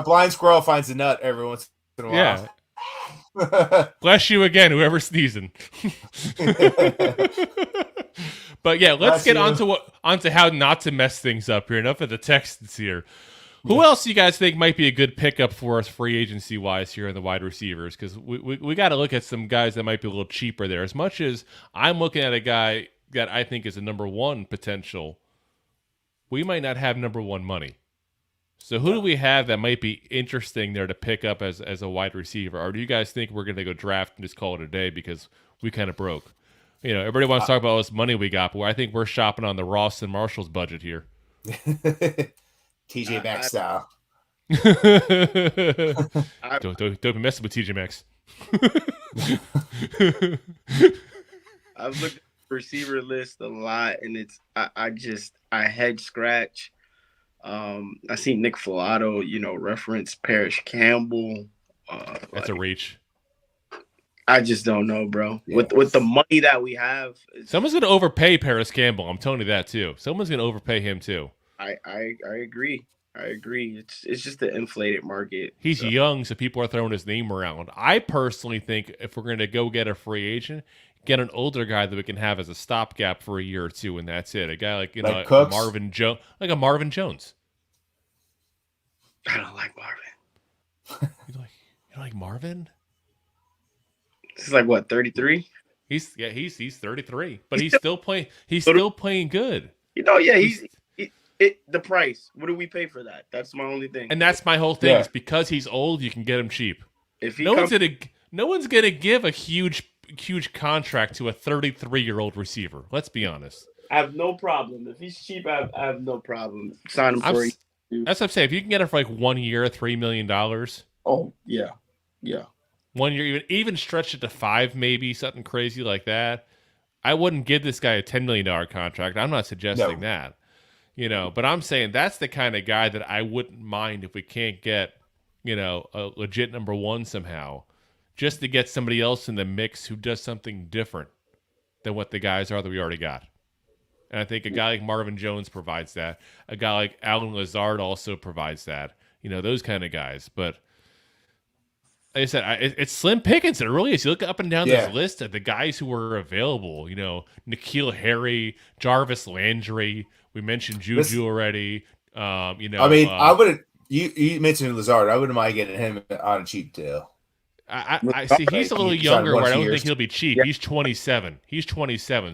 blind squirrel finds a nut every once in a while. Yeah. Bless you again, whoever's sneezing. But yeah, let's get onto how not to mess things up here. Enough of the Texans here. Who else do you guys think might be a good pickup for us free agency wise here in the wide receivers? Because we got to look at some guys that might be a little cheaper there. As much as I'm looking at a guy that I think is a number 1 potential, we might not have number 1 money. So who do we have that might be interesting there to pick up as a wide receiver? Or do you guys think we're going to go draft and just call it a day because we kind of broke? You know, everybody wants to talk about all this money we got, but I think we're shopping on the Ross and Marshall's budget here. TJ Maxx style. Don't be messing with TJ Maxx. I've looked at the receiver list a lot, and I head scratch. I see Nick Filato, reference Parrish Campbell. That's a reach. I just don't know, bro. Yes. With the money that we have, someone's gonna overpay Parris Campbell. I'm telling you that too. Someone's gonna overpay him too. I agree. It's just the inflated market. He's young, so people are throwing his name around. I personally think if we're gonna go get a free agent, get an older guy that we can have as a stopgap for a year or two, and that's it. A guy like a Marvin Jones, like a Marvin Jones. I don't like Marvin. You like Marvin? He's like what, 33? He's 33, but he's still playing. He's still playing good. The price. What do we pay for that? That's my only thing. And that's my whole thing. It's because he's old, you can get him cheap. If no one's gonna give a huge huge contract to a 33-year-old receiver. Let's be honest. I have no problem. If he's cheap, I have no problem. Sign him for that's what I'm saying. If you can get it for like 1 year, $3 million. Oh, yeah. Yeah. 1 year, even stretch it to 5, maybe something crazy like that. I wouldn't give this guy a $10 million contract. I'm not suggesting that, but I'm saying that's the kind of guy that I wouldn't mind if we can't get, a legit number one somehow, just to get somebody else in the mix who does something different than what the guys are that we already got. And I think a guy like Marvin Jones provides that. A guy like Allen Lazard also provides that. Those kind of guys. But like I said, it's slim pickings. It really is. You look up and down this list of the guys who were available. N'Keal Harry, Jarvis Landry. We mentioned Juju already. I wouldn't. You mentioned Lazard. I wouldn't mind getting him on a cheap deal. I see. He's a little younger. Where I don't think he'll be cheap. Yeah. He's 27.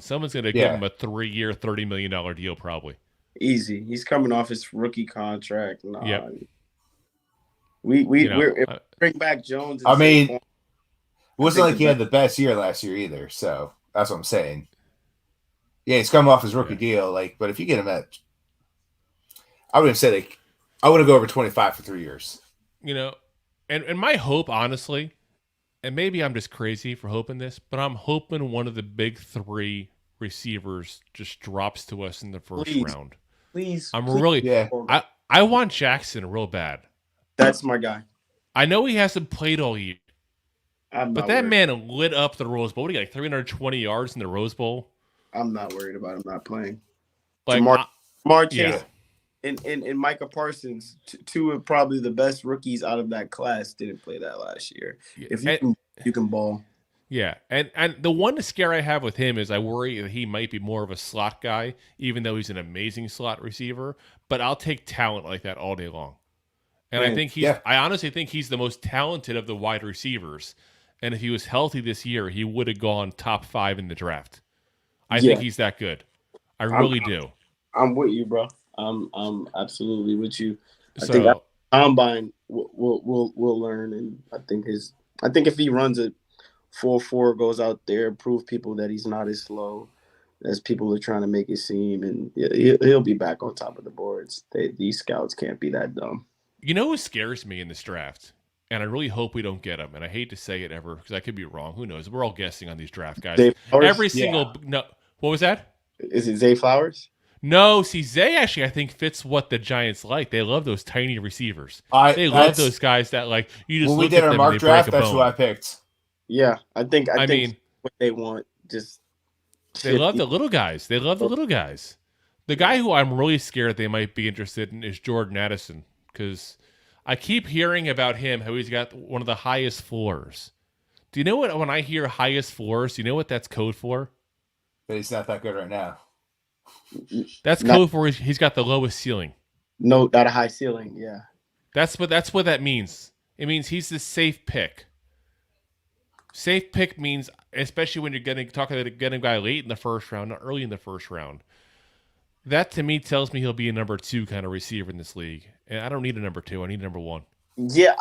Someone's going to give him a 3-year, $30 million deal probably. Easy. He's coming off his rookie contract. Nah. Yep. We're bring back Jones. It wasn't like he had the best year last year either. So that's what I'm saying. Yeah, he's coming off his rookie deal. But if you get him at, I wouldn't say I wouldn't go over 25 for 3 years. And my hope, honestly. And maybe I'm just crazy for hoping this, but I'm hoping one of the big 3 receivers just drops to us in the first round. Please. I want Jackson real bad. That's my guy. I know he hasn't played all year, but that man lit up the Rose Bowl. What do you got, 320 yards in the Rose Bowl? I'm not worried about him not playing. Jamar Chase and Micah Parsons, two of probably the best rookies out of that class, didn't play that last year. If you can ball. Yeah, and the one scare I have with him is I worry that he might be more of a slot guy, even though he's an amazing slot receiver. But I'll take talent like that all day long. And I honestly think he's the most talented of the wide receivers. And if he was healthy this year, he would have gone top 5 in the draft. I think he's that good. I really do. I'm with you, bro. I'm absolutely with you. I think Combine will learn, and I think if he runs it 4.4, goes out there, prove people that he's not as slow as people are trying to make it seem, and he'll be back on top of the boards. These scouts can't be that dumb. Who scares me in this draft? And I really hope we don't get him. And I hate to say it ever because I could be wrong. Who knows? We're all guessing on these draft guys. No. What was that? Is it Zay Flowers? No, see, Zay actually I think fits what the Giants like. They love those tiny receivers. They love those guys that you just when look we did at our them mock and they draft, break a that's bone. who I picked. Yeah, I think what they want just. They love the little guys. The guy who I'm really scared they might be interested in is Jordan Addison because I keep hearing about him how he's got one of the highest floors. Do you know what? When I hear highest floors, do you know what that's code for? But he's not that good right now. That's code for he's got the lowest ceiling. No, not a high ceiling. Yeah, that's what that means. It means he's the safe pick. Safe pick means, especially when you're getting a guy late in the first round, not early in the first round. That to me tells me he'll be a number 2 kind of receiver in this league, and I don't need a number 2. I need a number 1. Yeah,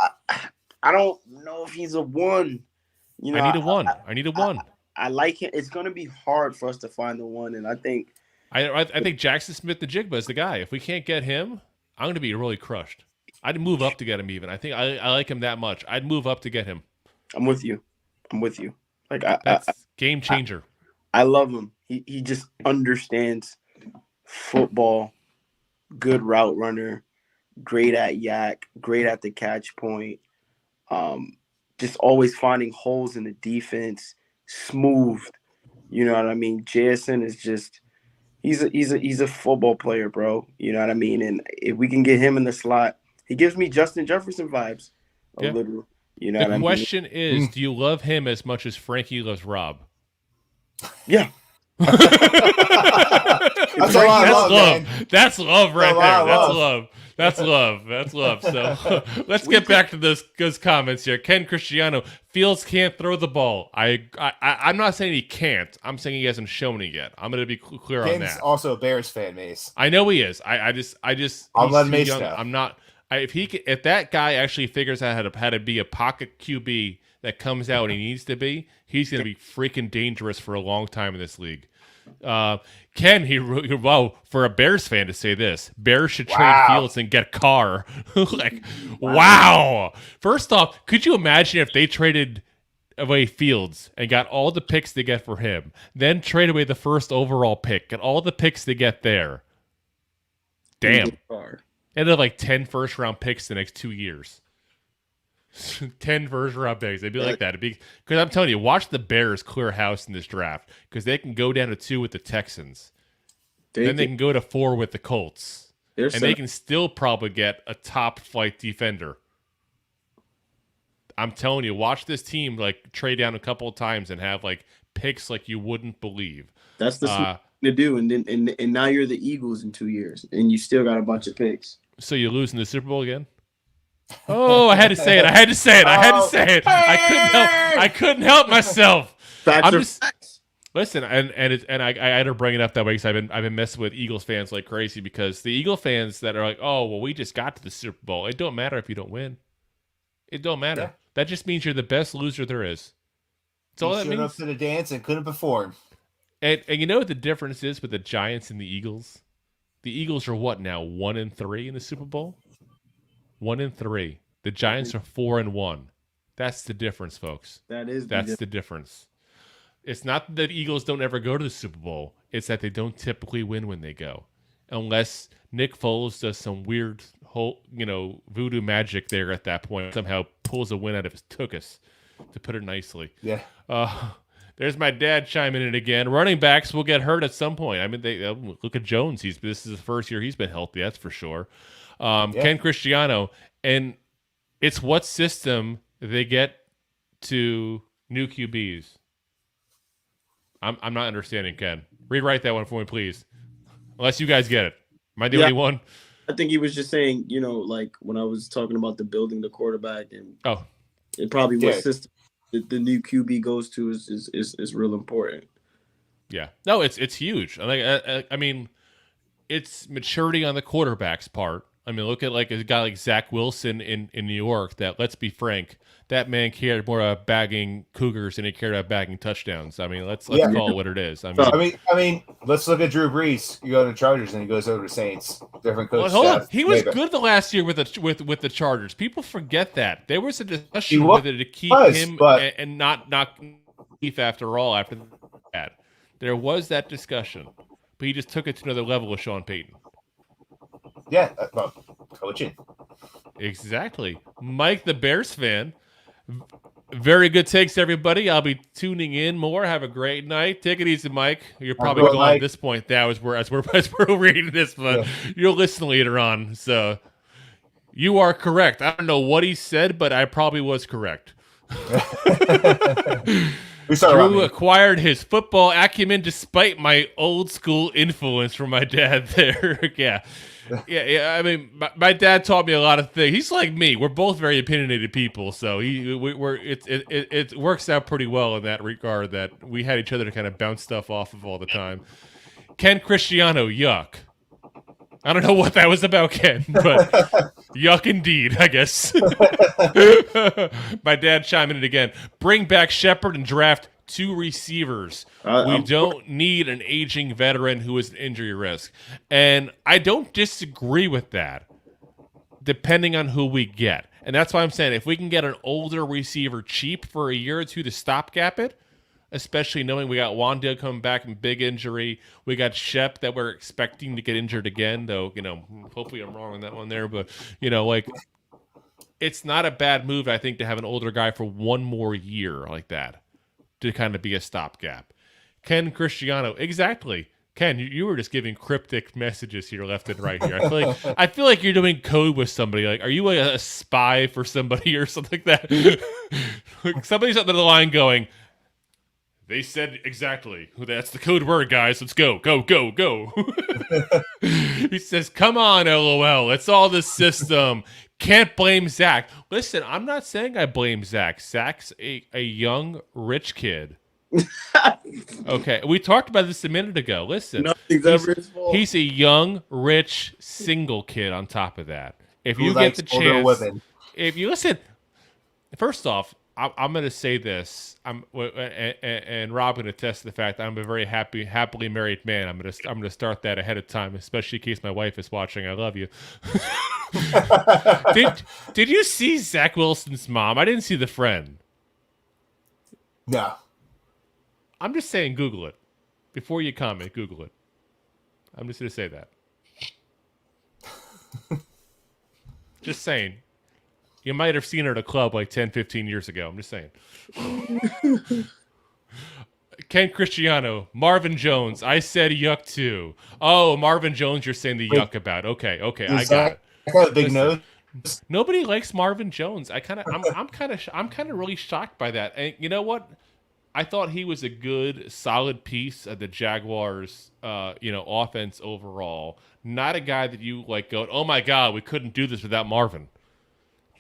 I don't know if he's a 1. I need a 1. I need a 1. I like him. It's going to be hard for us to find the 1, and I think. I think Jackson Smith-Njigba is the guy. If we can't get him, I'm going to be really crushed. I'd move up to get him even. I think I like him that much. I'd move up to get him. I'm with you. That's game changer. I love him. He just understands football, good route runner, great at yak, great at the catch point, just always finding holes in the defense, smooth. You know what I mean? JSN is just he's a football player, bro. You know what I mean? And if we can get him in the slot, he gives me Justin Jefferson vibes a little. You know the question is, do you love him as much as Frankie loves Rob? Yeah. That's love. Man. That's love right there. That's love. So let's get back to those comments here. Ken Cristiano, Fields can't throw the ball. I'm not saying he can't. I'm saying he hasn't shown it yet. I'm going to be clear on that. Ken's also a Bears fan, Mace. I know he is. I just I'll let Mace know. I'm not If that guy actually figures out how to be a pocket QB that comes out when he needs to be, he's going to be freaking dangerous for a long time in this league. Well, for a Bears fan to say this, Bears should trade Fields and get Carr. Wow. First off, could you imagine if they traded away Fields and got all the picks they get for him, then trade away the first overall pick and all the picks they get there? Damn. And they're like 10 first-round picks the next 2 years. 10 first-round picks. They'd be like that. Because I'm telling you, watch the Bears clear house in this draft because they can go down to 2 with the Texans. Then they can go to 4 with the Colts. They can still probably get a top-flight defender. I'm telling you, watch this team like trade down a couple of times and have like picks like you wouldn't believe. That's the thing to do. And now you're the Eagles in 2 years, and you still got a bunch of picks. So you lose in the Super Bowl again? Oh, I had to say it. I couldn't help myself. Listen, and I had to bring it up that way because I've been messing with Eagles fans like crazy because the Eagle fans that are like, oh, well, we just got to the Super Bowl. It don't matter if you don't win. It don't matter. Yeah. That just means you're the best loser there is. That's all that means. Showed up to the dance and couldn't perform. And you know what the difference is with the Giants and the Eagles? The Eagles are what now? 1-3 in the Super Bowl? 1-3. The Giants are 4-1. That's the difference, folks. That's the difference. It's not that the Eagles don't ever go to the Super Bowl. It's that they don't typically win when they go. Unless Nick Foles does some weird voodoo magic there at that point. Somehow pulls a win out of his tuchus, to put it nicely. Yeah. There's my dad chiming in again. Running backs will get hurt at some point. I mean, look at Jones. This is the first year he's been healthy. That's for sure. Ken Cristiano, and it's what system they get to new QBs. I'm not understanding, Ken. Rewrite that one for me, please. Unless you guys get it. Am I the only one? I think he was just saying, like when I was talking about the building the quarterback, and it probably what system the new QB goes to is real important. Yeah, no, it's huge. I mean, it's maturity on the quarterback's part. I mean, look at like a guy like Zach Wilson in New York. That, let's be frank, that man cared more about bagging Cougars than he cared about bagging touchdowns. I mean, let's call it what it is. I mean, let's look at Drew Brees. You go to Chargers and he goes over to Saints. Different coach. Hold on. He was good the last year with the Chargers. People forget that there was a discussion whether to keep him and not keep after all after that. There was that discussion, but he just took it to another level with Sean Payton. Yeah, coaching. Exactly. Mike, the Bears fan. Very good takes, everybody. I'll be tuning in more. Have a great night. Take it easy, Mike. You're probably gone at this point. That as we're reading this, but you'll listen later on. So you are correct. I don't know what he said, but I probably was correct. Drew acquired his football acumen despite my old school influence from my dad there. Yeah. I mean, my dad taught me a lot of things. He's like me. We're both very opinionated people, so it works out pretty well in that regard that we had each other to kind of bounce stuff off of all the time. Ken Cristiano, yuck. I don't know what that was about, Ken, but yuck indeed, I guess. My dad chiming in again. Bring back Shepard and draft 2 receivers. We don't need an aging veteran who is an injury risk. And I don't disagree with that, depending on who we get. And that's why I'm saying if we can get an older receiver cheap for a year or two to stopgap it, especially knowing we got Wan'Dale coming back in big injury. We got Shep that we're expecting to get injured again, though, hopefully I'm wrong on that one there. But, it's not a bad move, I think, to have an older guy for one more year like that to kind of be a stopgap. Ken Cristiano, exactly. Ken, you were just giving cryptic messages here left and right here. I feel like you're doing code with somebody. Like, are you a spy for somebody or something like that? Somebody's up the line going, they said exactly. That's the code word, guys. Let's go. Go, go, go. He says, come on, LOL. It's all the system. Can't blame Zach. Listen, I'm not saying I blame Zach. Zach's a young, rich kid. Okay, we talked about this a minute ago. Listen, nothing's ever his fault. He's a young, rich, single kid on top of that. if you get the chance, if you listen, first off, I'm going to say this. And Rob can attest to the fact that I'm a very happily married man. I'm going to start that ahead of time, especially in case my wife is watching. I love you. Did you see Zach Wilson's mom? I didn't see the friend. No. I'm just saying, Google it. Before you comment, Google it. I'm just going to say that. Just saying. You might have seen her at a club like 10, 15 years ago. I'm just saying. Ken Cristiano, Marvin Jones. I said yuck too. Oh, Marvin Jones, you're saying the yuck about. Okay, I got it. Got a big nose. Nobody likes Marvin Jones. I'm kind of really shocked by that. And you know what? I thought he was a good, solid piece of the Jaguars, offense overall. Not a guy that you like go, oh my God, we couldn't do this without Marvin.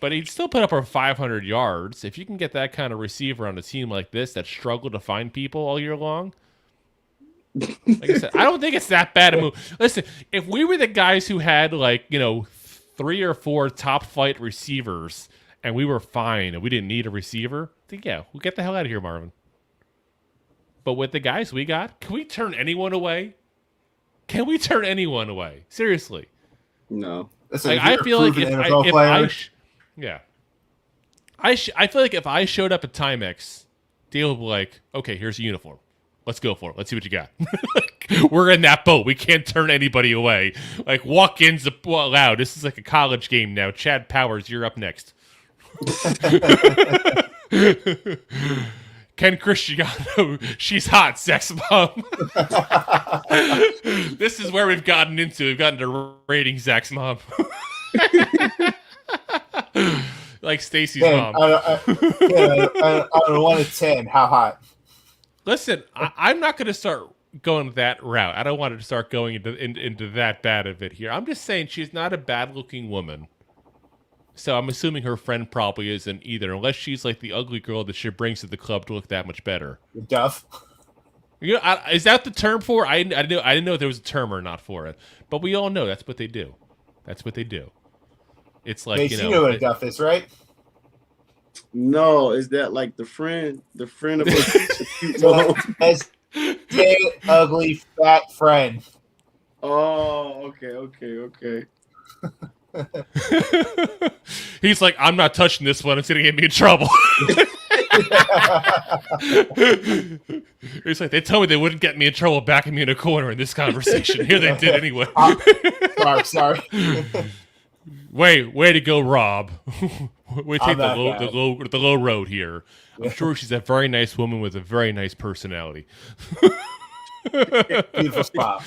But he'd still put up over 500 yards. If you can get that kind of receiver on a team like this that struggle to find people all year long, like I said, I don't think it's that bad a move. Listen, if we were the guys who had 3 or 4 top flight receivers and we were fine and we didn't need a receiver, then yeah, we'll get the hell out of here, Marvin. But with the guys we got, can we turn anyone away? Can we turn anyone away? Seriously. No. Listen, I feel like if I feel like if I showed up at Timex, Dale would be like, okay, here's a uniform. Let's go for it. Let's see what you got. We're in that boat. We can't turn anybody away. Like, walk-ins allowed. This is like a college game now. Chad Powers, you're up next. Ken Cristiano, she's hot, sex mom. This is where we've gotten into. We've gotten to rating Zach's mom. Like Stacy's mom. On a 1 to 10, how hot? Listen, I'm not going to start going that route. I don't want to start going into that bad of it here. I'm just saying she's not a bad-looking woman. So I'm assuming her friend probably isn't either, unless she's like the ugly girl that she brings to the club to look that much better. Duff. Is that the term for it? I didn't know if there was a term or not for it. But we all know that's what they do. That's what they do. It's like, Mace, you know what a duff is, right? No, is that like the friend of as big, ugly, fat friend. Oh, okay. He's like, I'm not touching this one. It's going to get me in trouble. He's like, they told me they wouldn't get me in trouble backing me in a corner in this conversation. Here they did anyway. Sorry. Way to go, Rob. We take the low road here. I'm sure she's a very nice woman with a very nice personality. Beautiful spot.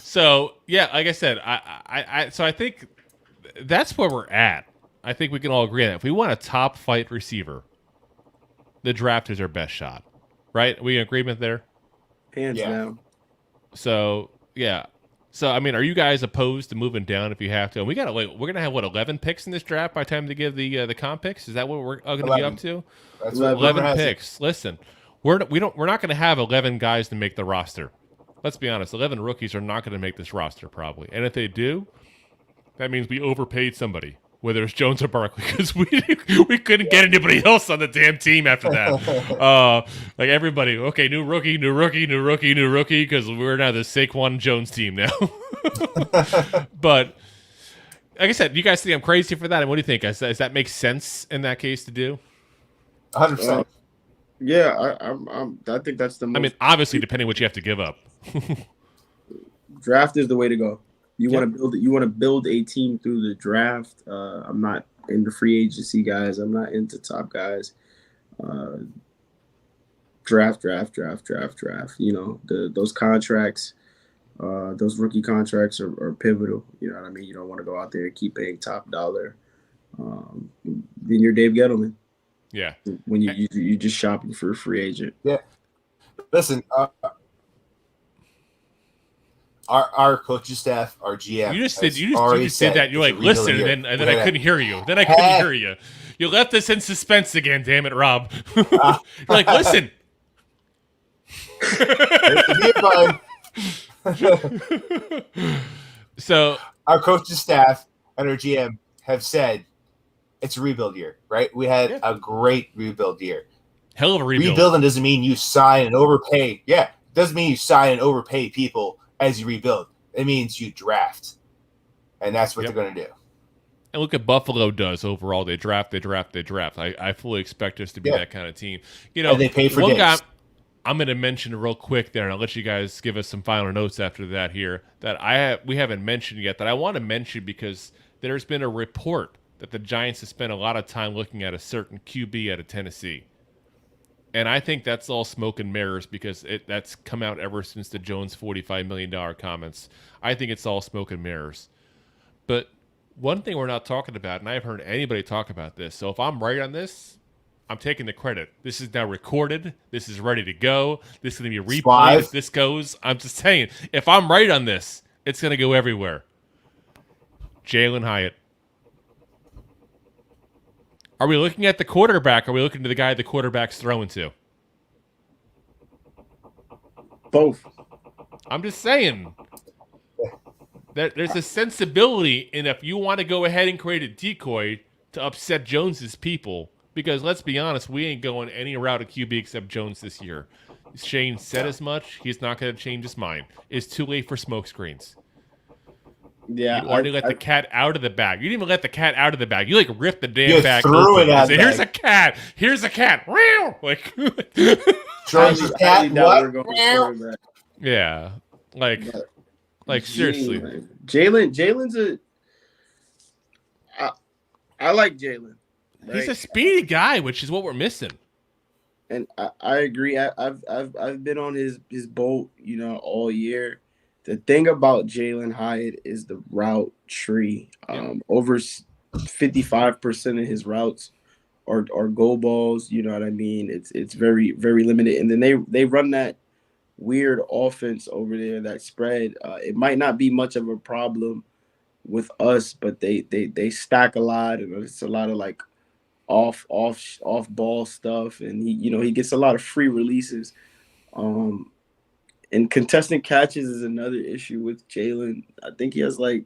So yeah, like I said, I think that's where we're at. I think we can all agree on that. If we want a top flight receiver, the draft is our best shot, right? Are we in agreement there? Hands down. So yeah. So I mean, are you guys opposed to moving down if you have to? And we're gonna have 11 picks in this draft by the time they give the comp picks. Is that what we're going to be up to? That's 11 picks. Listen. We're not going to have 11 guys to make the roster. Let's be honest. 11 rookies are not going to make this roster probably. And if they do, that means we overpaid somebody, whether it's Jones or Barkley, because we couldn't get anybody else on the damn team after that. Like everybody, okay, new rookie, because we're now the Saquon Jones team now. But like I said, you guys think I'm crazy for that? And what do you think? Does that make sense in that case to do? 100%. Yeah, I think that's the most. I mean, obviously, depending what you have to give up. Draft is the way to go. You want to build it. You want to build a team through the draft. I'm not into free agency guys. I'm not into top guys. Draft. You know, those contracts, those rookie contracts are pivotal. You know what I mean? You don't want to go out there and keep paying top dollar. Then you're Dave Gettleman. Yeah. When you're just shopping for a free agent. Yeah. Listen, our coaching staff, our GM. You just said that. You're like, listen, and then I couldn't hear you. Then I couldn't hear you. You left us in suspense again, damn it, Rob. You're like, listen. So our coaching staff and our GM have said it's a rebuild year, right? We had a great rebuild year. Hell of a rebuild. Rebuilding doesn't mean you sign and overpay. Yeah, it doesn't mean you sign and overpay people as you rebuild. It means you draft. And that's what they're going to do. And look at Buffalo does overall. They draft. I fully expect us to be that kind of team. You know, and they pay for one days. guy I'm going to mention real quick there, and I'll let you guys give us some final notes after that here, that we haven't mentioned yet, that I want to mention because there's been a report that the Giants have spent a lot of time looking at a certain QB out of Tennessee. And I think that's all smoke and mirrors because that's come out ever since the Jones $45 million comments. I think it's all smoke and mirrors. But one thing we're not talking about, and I haven't heard anybody talk about this, so if I'm right on this, I'm taking the credit. This is now recorded. This is ready to go. This is going to be replayed if this goes. I'm just saying, if I'm right on this, it's going to go everywhere. Jalen Hyatt. Are we looking at the quarterback? Or are we looking to the guy the quarterback's throwing to? Both. I'm just saying. There's a sensibility in if you want to go ahead and create a decoy to upset Jones's people. Because let's be honest, we ain't going any route of QB except Jones this year. Shane said as much. He's not going to change his mind. It's too late for smoke screens. Yeah, you already let the cat out of the bag. You didn't even let the cat out of the bag. You like ripped the damn bag threw open. It at said, here's a cat. Here's a cat. Like, George's cat. What? Yeah, like seriously. Jalen's a. I like Jalen. Right? He's a speedy guy, which is what we're missing. And I agree. I've been on his boat, all year. The thing about Jalen Hyatt is the route tree. Over 55% of his routes are go balls. You know what I mean? It's very, very limited. And then they run that weird offense over there, that spread. It might not be much of a problem with us, but they stack a lot, and it's a lot of like off ball stuff, and he gets a lot of free releases. And contested catches is another issue with Jalen. I think he has like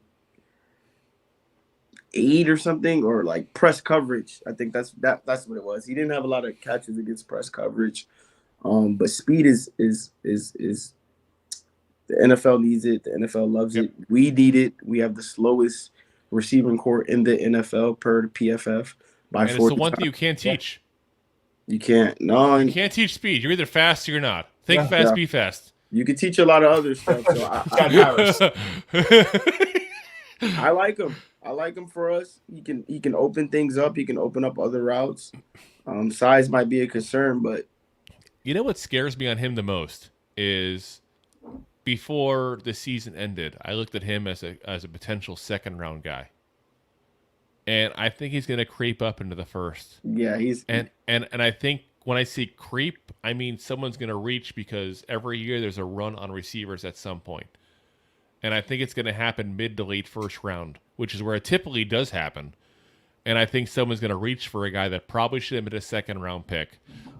8 or something, or like press coverage. I think that's what it was. He didn't have a lot of catches against press coverage. But speed is the NFL needs it. The NFL loves it. We need it. We have the slowest receiving core in the NFL per the PFF by 40 And it's the one thing you can't teach. You can't. No, you can't teach speed. You're either fast or you're not. Think fast, be fast. You can teach a lot of other stuff. So I like him. I like him for us. He can open things up. He can open up other routes. Size might be a concern, but you know what scares me on him the most is before the season ended, I looked at him as a potential second round guy. And I think he's going to creep up into the first. Yeah, and I think when I say creep, I mean someone's going to reach because every year there's a run on receivers at some point. And I think it's going to happen mid to late first round, which is where it typically does happen. And I think someone's going to reach for a guy that probably should have been a second round pick.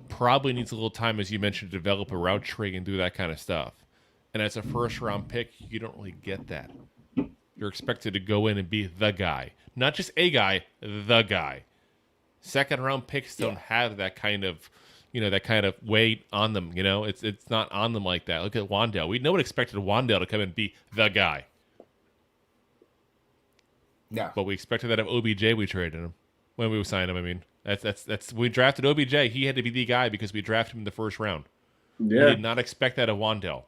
Probably needs a little time, as you mentioned, to develop a route tree and do that kind of stuff. And as a first round pick, you don't really get that. You're expected to go in and be the guy. Not just a guy, the guy. Second round picks don't have that kind of, that kind of weight on them. It's not on them like that. Look at Wan'Dale. No one expected Wan'Dale to come and be the guy. Yeah. But we expected that of OBJ. We traded him when we signed him. I mean, that's we drafted OBJ. He had to be the guy because we drafted him in the first round. Yeah. We did not expect that of Wan'Dale.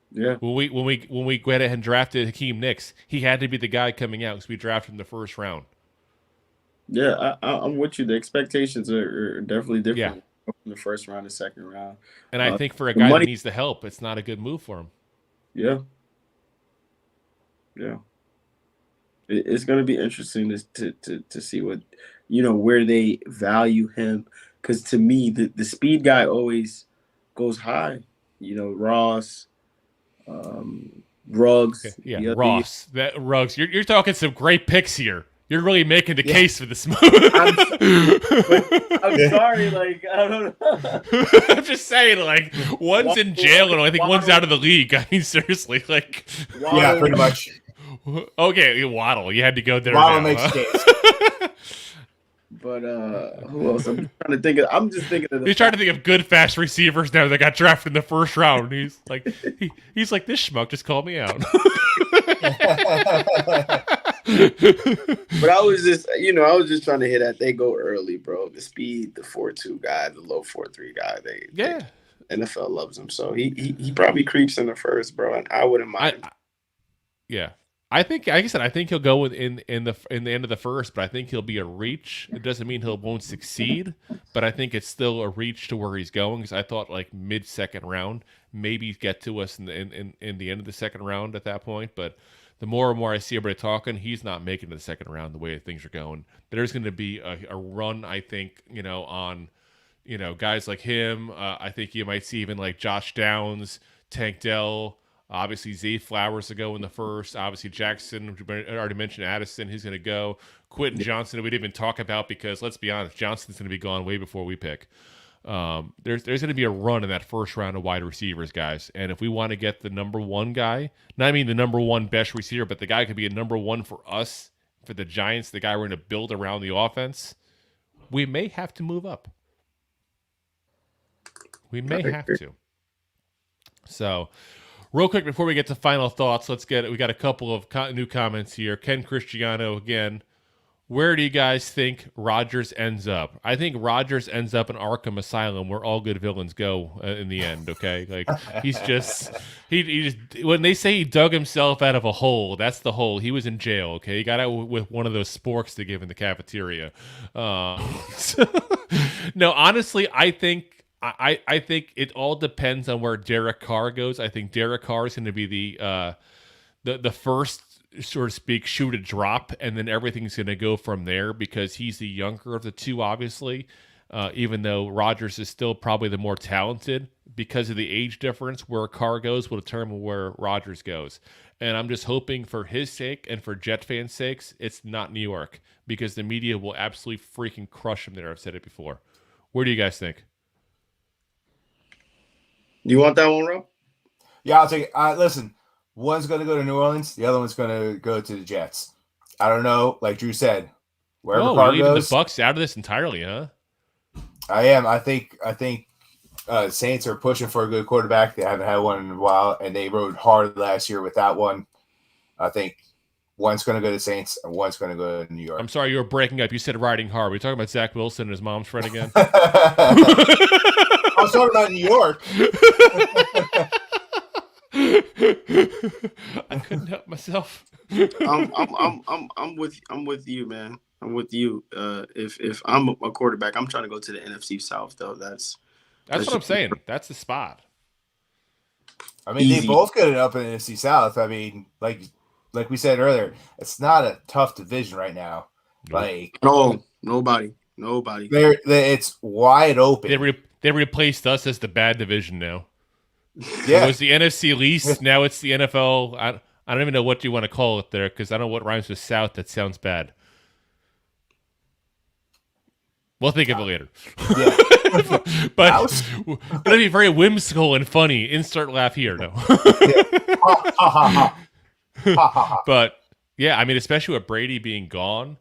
Yeah. When we went ahead and drafted Hakeem Nicks, he had to be the guy coming out because we drafted him in the first round. Yeah, I'm with you. The expectations are definitely different from the first round and second round. And I think for a guy that needs the help, it's not a good move for him. Yeah. Yeah. It's going to be interesting to see what, where they value him. Because to me, the speed guy always goes high. Ross, Ruggs. Yeah, Ross. Ruggs. You're talking some great picks here. You're really making the case for this move. I'm sorry, I don't know. I'm just saying, one's in jail and I think one's out of the league. I mean, seriously, yeah, pretty much. Okay, Waddle. You had to go there. Waddle now, makes huh? case. But who else? I'm trying to think of. I'm just thinking of. He's trying to think of good fast receivers now that got drafted in the first round. He's like, he's like, this schmuck just called me out. But I was just trying to hit that. They go early, bro. The speed, the 4.2 guy, the low 4.3 guy. NFL loves him, so he probably creeps in the first, bro. And I wouldn't mind. I think, like I said, I think he'll go in the end of the first, but I think he'll be a reach. It doesn't mean he won't succeed, but I think it's still a reach to where he's going. Because I thought like mid-second round, maybe get to us in the end of the second round at that point. But the more and more I see everybody talking, he's not making it to the second round the way things are going. There's going to be a run, I think, on guys like him. I think you might see even like Josh Downs, Tank Dell. Obviously, Zay Flowers to go in the first. Obviously, Jackson, I already mentioned Addison, he's going to go. Quentin Johnson, we didn't even talk about because, let's be honest, Johnson's going to be gone way before we pick. There's going to be a run in that first round of wide receivers, guys. And if we want to get the number one guy, not I mean the number one best receiver, but the guy could be a number one for us, for the Giants, the guy we're going to build around the offense, we may have to move up. We may have to. So, real quick before we get to final thoughts, we got a couple of new comments here. Ken Cristiano again. Where do you guys think Rodgers ends up? I think Rodgers ends up in Arkham Asylum, where all good villains go in the end. Okay, like he's just he just when they say he dug himself out of a hole, that's the hole. He was in jail. Okay, he got out with one of those sporks they give in the cafeteria. No, honestly, I think it all depends on where Derek Carr goes. I think Derek Carr is going to be the first, so to speak, shoe to drop, and then everything's going to go from there because he's the younger of the two, obviously, even though Rodgers is still probably the more talented. Because of the age difference, where Carr goes will determine where Rodgers goes. And I'm just hoping for his sake and for Jet fans' sakes, it's not New York, because the media will absolutely freaking crush him there. I've said it before. Where do you guys think? You want that one, Rob? Yeah, I'll take it. Listen, one's going to go to New Orleans. The other one's going to go to the Jets. I don't know. Like Drew said, wherever Carr goes. The Bucs out of this entirely, huh? I am. I think Saints are pushing for a good quarterback. They haven't had one in a while, and they rode hard last year with that one. I think one's going to go to Saints, and one's going to go to New York. I'm sorry, you were breaking up. You said riding hard. Were you talking about Zach Wilson and his mom's friend again? I was talking about New York. I couldn't help myself. I'm with you, man. I'm with you. If I'm a quarterback, I'm trying to go to the NFC South, though. That's what I'm saying. That's the spot. I mean, they both get it up in the NFC South. I mean, like we said earlier, it's not a tough division right now. Like, no, nobody. It's wide open. They replaced us as the bad division now. Yeah, it was the NFC least. Now it's the NFL. I don't even know what you want to call it there because I don't know what rhymes with South. That sounds bad. We'll think of it later. Yeah. But it'll be very whimsical and funny. Insert laugh here. No. But yeah, I mean, especially with Brady being gone,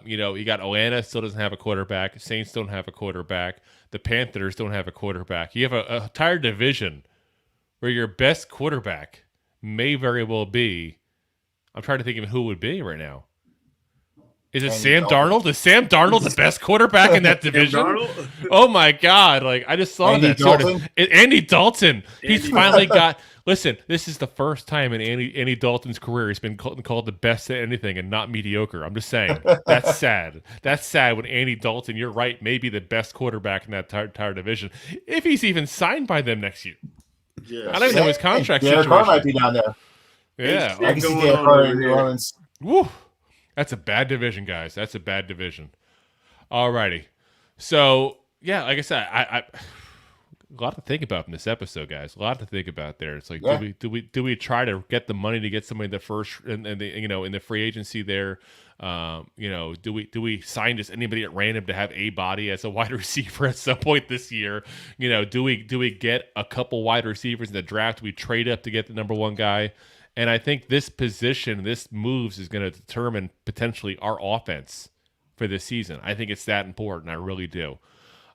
you got Atlanta still doesn't have a quarterback. Saints don't have a quarterback. The Panthers don't have a quarterback. You have a entire division where your best quarterback may very well be. I'm trying to think of who it would be right now. Is it Sam Darnold? Is Sam Darnold the best quarterback in that division? Oh my God! Like I just saw Andy that Dalton? Andy Dalton. He's finally got. Listen, this is the first time in Andy Dalton's career he's been called the best at anything and not mediocre. I'm just saying. That's sad. That's sad when Andy Dalton, you're right, may be the best quarterback in that entire division. If he's even signed by them next year. Yeah. I don't even know his contract Derek situation. Carr might be down there. Yeah. I can see Derek Carr in New Orleans. Woo. That's a bad division, guys. That's a bad division. Alrighty. So, yeah, like I said, I a lot to think about in this episode, guys. A lot to think about there. It's like, do we try to get the money to get somebody in the first and in the free agency there? Do we sign just anybody at random to have a body as a wide receiver at some point this year? Do we get a couple wide receivers in the draft? Do we trade up to get the number one guy? And I think this position, this moves is going to determine potentially our offense for this season. I think it's that important. I really do.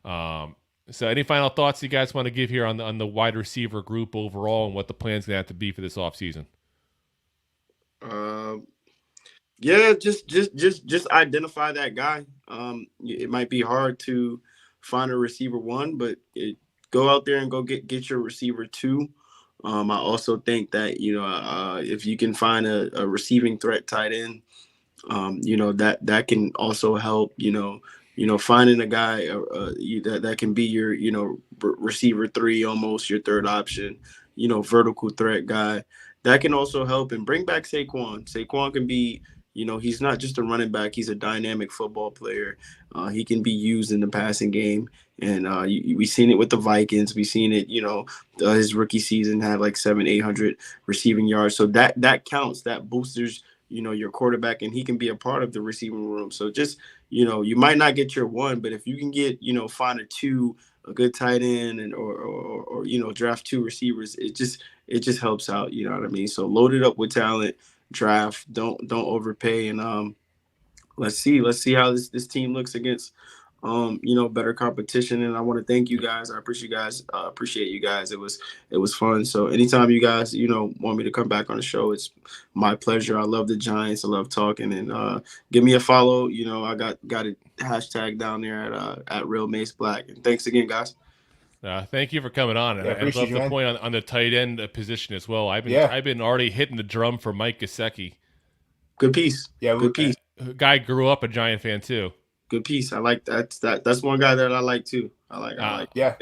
So any final thoughts you guys want to give here on the wide receiver group overall and what the plan's going to have to be for this offseason? Yeah, just identify that guy. It might be hard to find a receiver 1, but go out there and go get your receiver 2. I also think that, if you can find a receiving threat tight end, that can also help, finding a guy that can be your, receiver 3, almost your third option, vertical threat guy. That can also help, and bring back Saquon. Saquon can be, he's not just a running back. He's a dynamic football player. He can be used in the passing game. And we've seen it with the Vikings. We've seen it, his rookie season had like 700-800 receiving yards. So that counts. That boosters, your quarterback, and he can be a part of the receiving room. So just, you might not get your 1, but if you can get, find a 2, a good tight end, and or draft 2 receivers, it just helps out. You know what I mean? So load it up with talent, draft, don't overpay, and let's see how this team looks against better competition. And I want to thank you guys. I appreciate you guys. It was fun. So anytime you guys want me to come back on the show, it's my pleasure. I love the Giants. I love talking, and give me a follow. I got a hashtag down there at Real Mace Black. And thanks again, guys. Thank you for coming on. And I love the point on the tight end position as well. I've been already hitting the drum for Mike Gesicki. Good piece. Yeah, good piece. Guy grew up a Giant fan too. Good piece. I like that. That's one guy that I like too. I like. Yeah.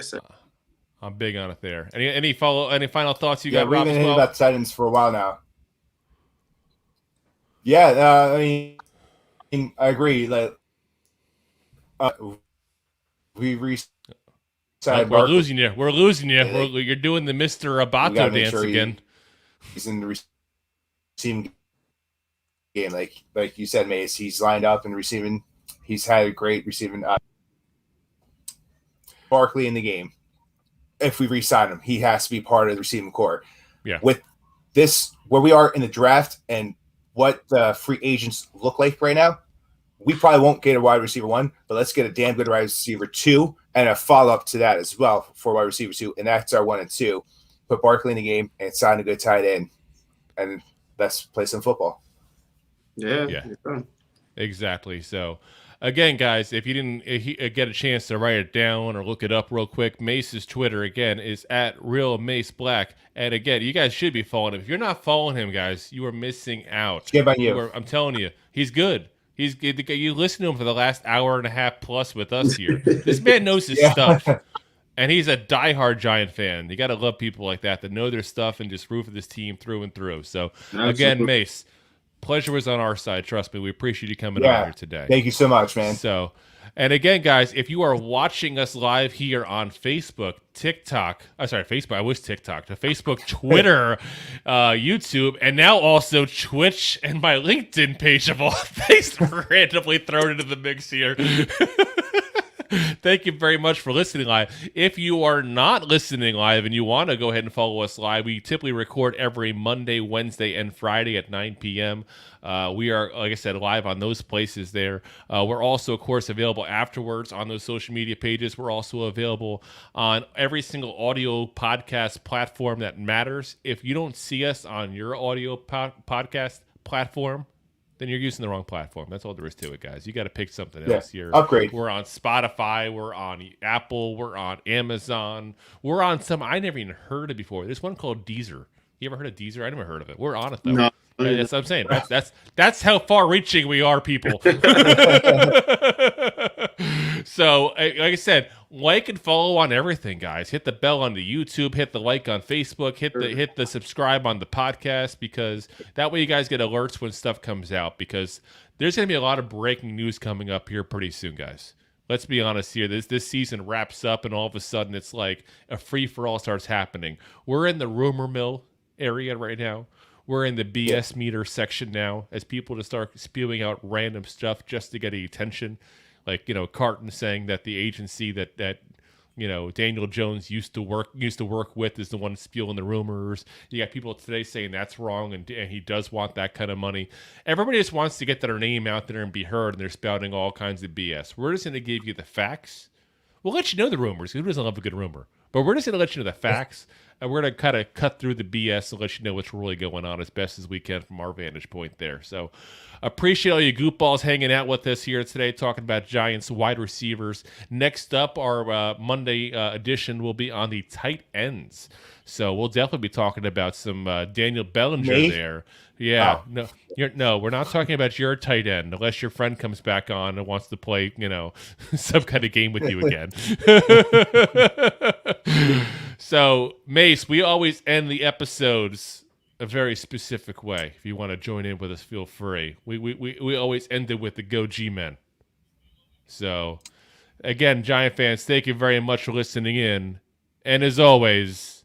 I'm big on it there. Any final thoughts you got? We've been hitting about Titans for a while now. Yeah, I agree. Like, we we're losing you. We're losing you. You're doing the Mr. Abato dance again. He's in the receiving game, like you said, Mace. He's lined up and receiving. He's had a great receiving. Barkley in the game. If we re-sign him, he has to be part of the receiving core. Yeah. With this, where we are in the draft and what the free agents look like right now, we probably won't get a wide receiver 1, but let's get a damn good wide receiver 2 and a follow-up to that as well for wide receiver 2, and that's our 1 and 2. Put Barkley in the game and sign a good tight end, and let's play some football. Yeah. Exactly. So, again, guys, if you didn't get a chance to write it down or look it up real quick, Mace's Twitter, again, is at Real Mace Black. And, again, you guys should be following him. If you're not following him, guys, you are missing out. Skip on you. I'm telling you, he's good. He's good. You listen to him for the last hour and a half plus with us here. This man knows his stuff. And he's a diehard Giant fan. You got to love people like that know their stuff and just root for this team through and through. So, Again, Mace, pleasure was on our side. Trust me, we appreciate you coming on here today. Thank you so much, man. So, and again, guys, if you are watching us live here on Facebook, TikTok, Facebook, I wish TikTok, to Facebook, Twitter, YouTube, and now also Twitch and my LinkedIn page of all things randomly thrown into the mix here. Thank you very much for listening live. If you are not listening live and you want to go ahead and follow us live, we typically record every Monday, Wednesday, and Friday at 9 p.m. We are, like I said, live on those places there. We're also, of course, available afterwards on those social media pages. We're also available on every single audio podcast platform that matters. If you don't see us on your audio podcast platform, then you're using the wrong platform. That's all there is to it, guys. You got to pick something else here. Upgrade. We're on Spotify. We're on Apple. We're on Amazon. We're on some I never even heard of before. There's one called Deezer. You ever heard of Deezer? I never heard of it. We're on it though. No. That's what I'm saying. That's how far-reaching we are, people. So, like I said, like and follow on everything, guys. Hit the bell on the YouTube. Hit the like on Facebook. Hit the subscribe on the podcast, because that way you guys get alerts when stuff comes out. Because there's going to be a lot of breaking news coming up here pretty soon, guys. Let's be honest here. This season wraps up, and all of a sudden it's like a free-for-all starts happening. We're in the rumor mill area right now. We're in the BS meter section now, as people just start spewing out random stuff just to get attention. Like, Carton saying that the agency that Daniel Jones used to work with is the one spewing the rumors. You got people today saying that's wrong, and he does want that kind of money. Everybody just wants to get their name out there and be heard, and they're spouting all kinds of BS. We're just going to give you the facts. We'll let you know the rumors. Who doesn't love a good rumor? But we're just going to let you know the facts, and we're going to kind of cut through the BS and let you know what's really going on as best as we can from our vantage point there. So appreciate all you goofballs hanging out with us here today, talking about Giants wide receivers. Next up, our Monday edition will be on the tight ends. So we'll definitely be talking about some Daniel Bellinger there. Yeah, no, we're not talking about your tight end unless your friend comes back on and wants to play, some kind of game with you again. So, Mace, we always end the episodes a very specific way. If you want to join in with us, feel free. We always end it with the Go G-Men. So, again, Giant fans, thank you very much for listening in. And as always,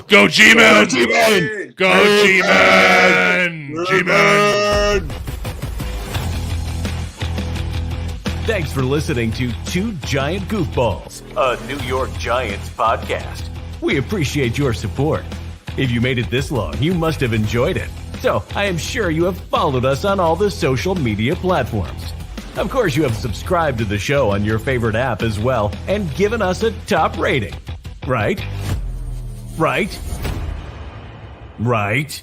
Go G-Men! Go G-Men! Go G-Men! G-Men! Thanks for listening to Two Giant Goofballs, a New York Giants podcast. We appreciate your support. If you made it this long, you must have enjoyed it. So I am sure you have followed us on all the social media platforms. Of course, you have subscribed to the show on your favorite app as well and given us a top rating. Right? Right? Right?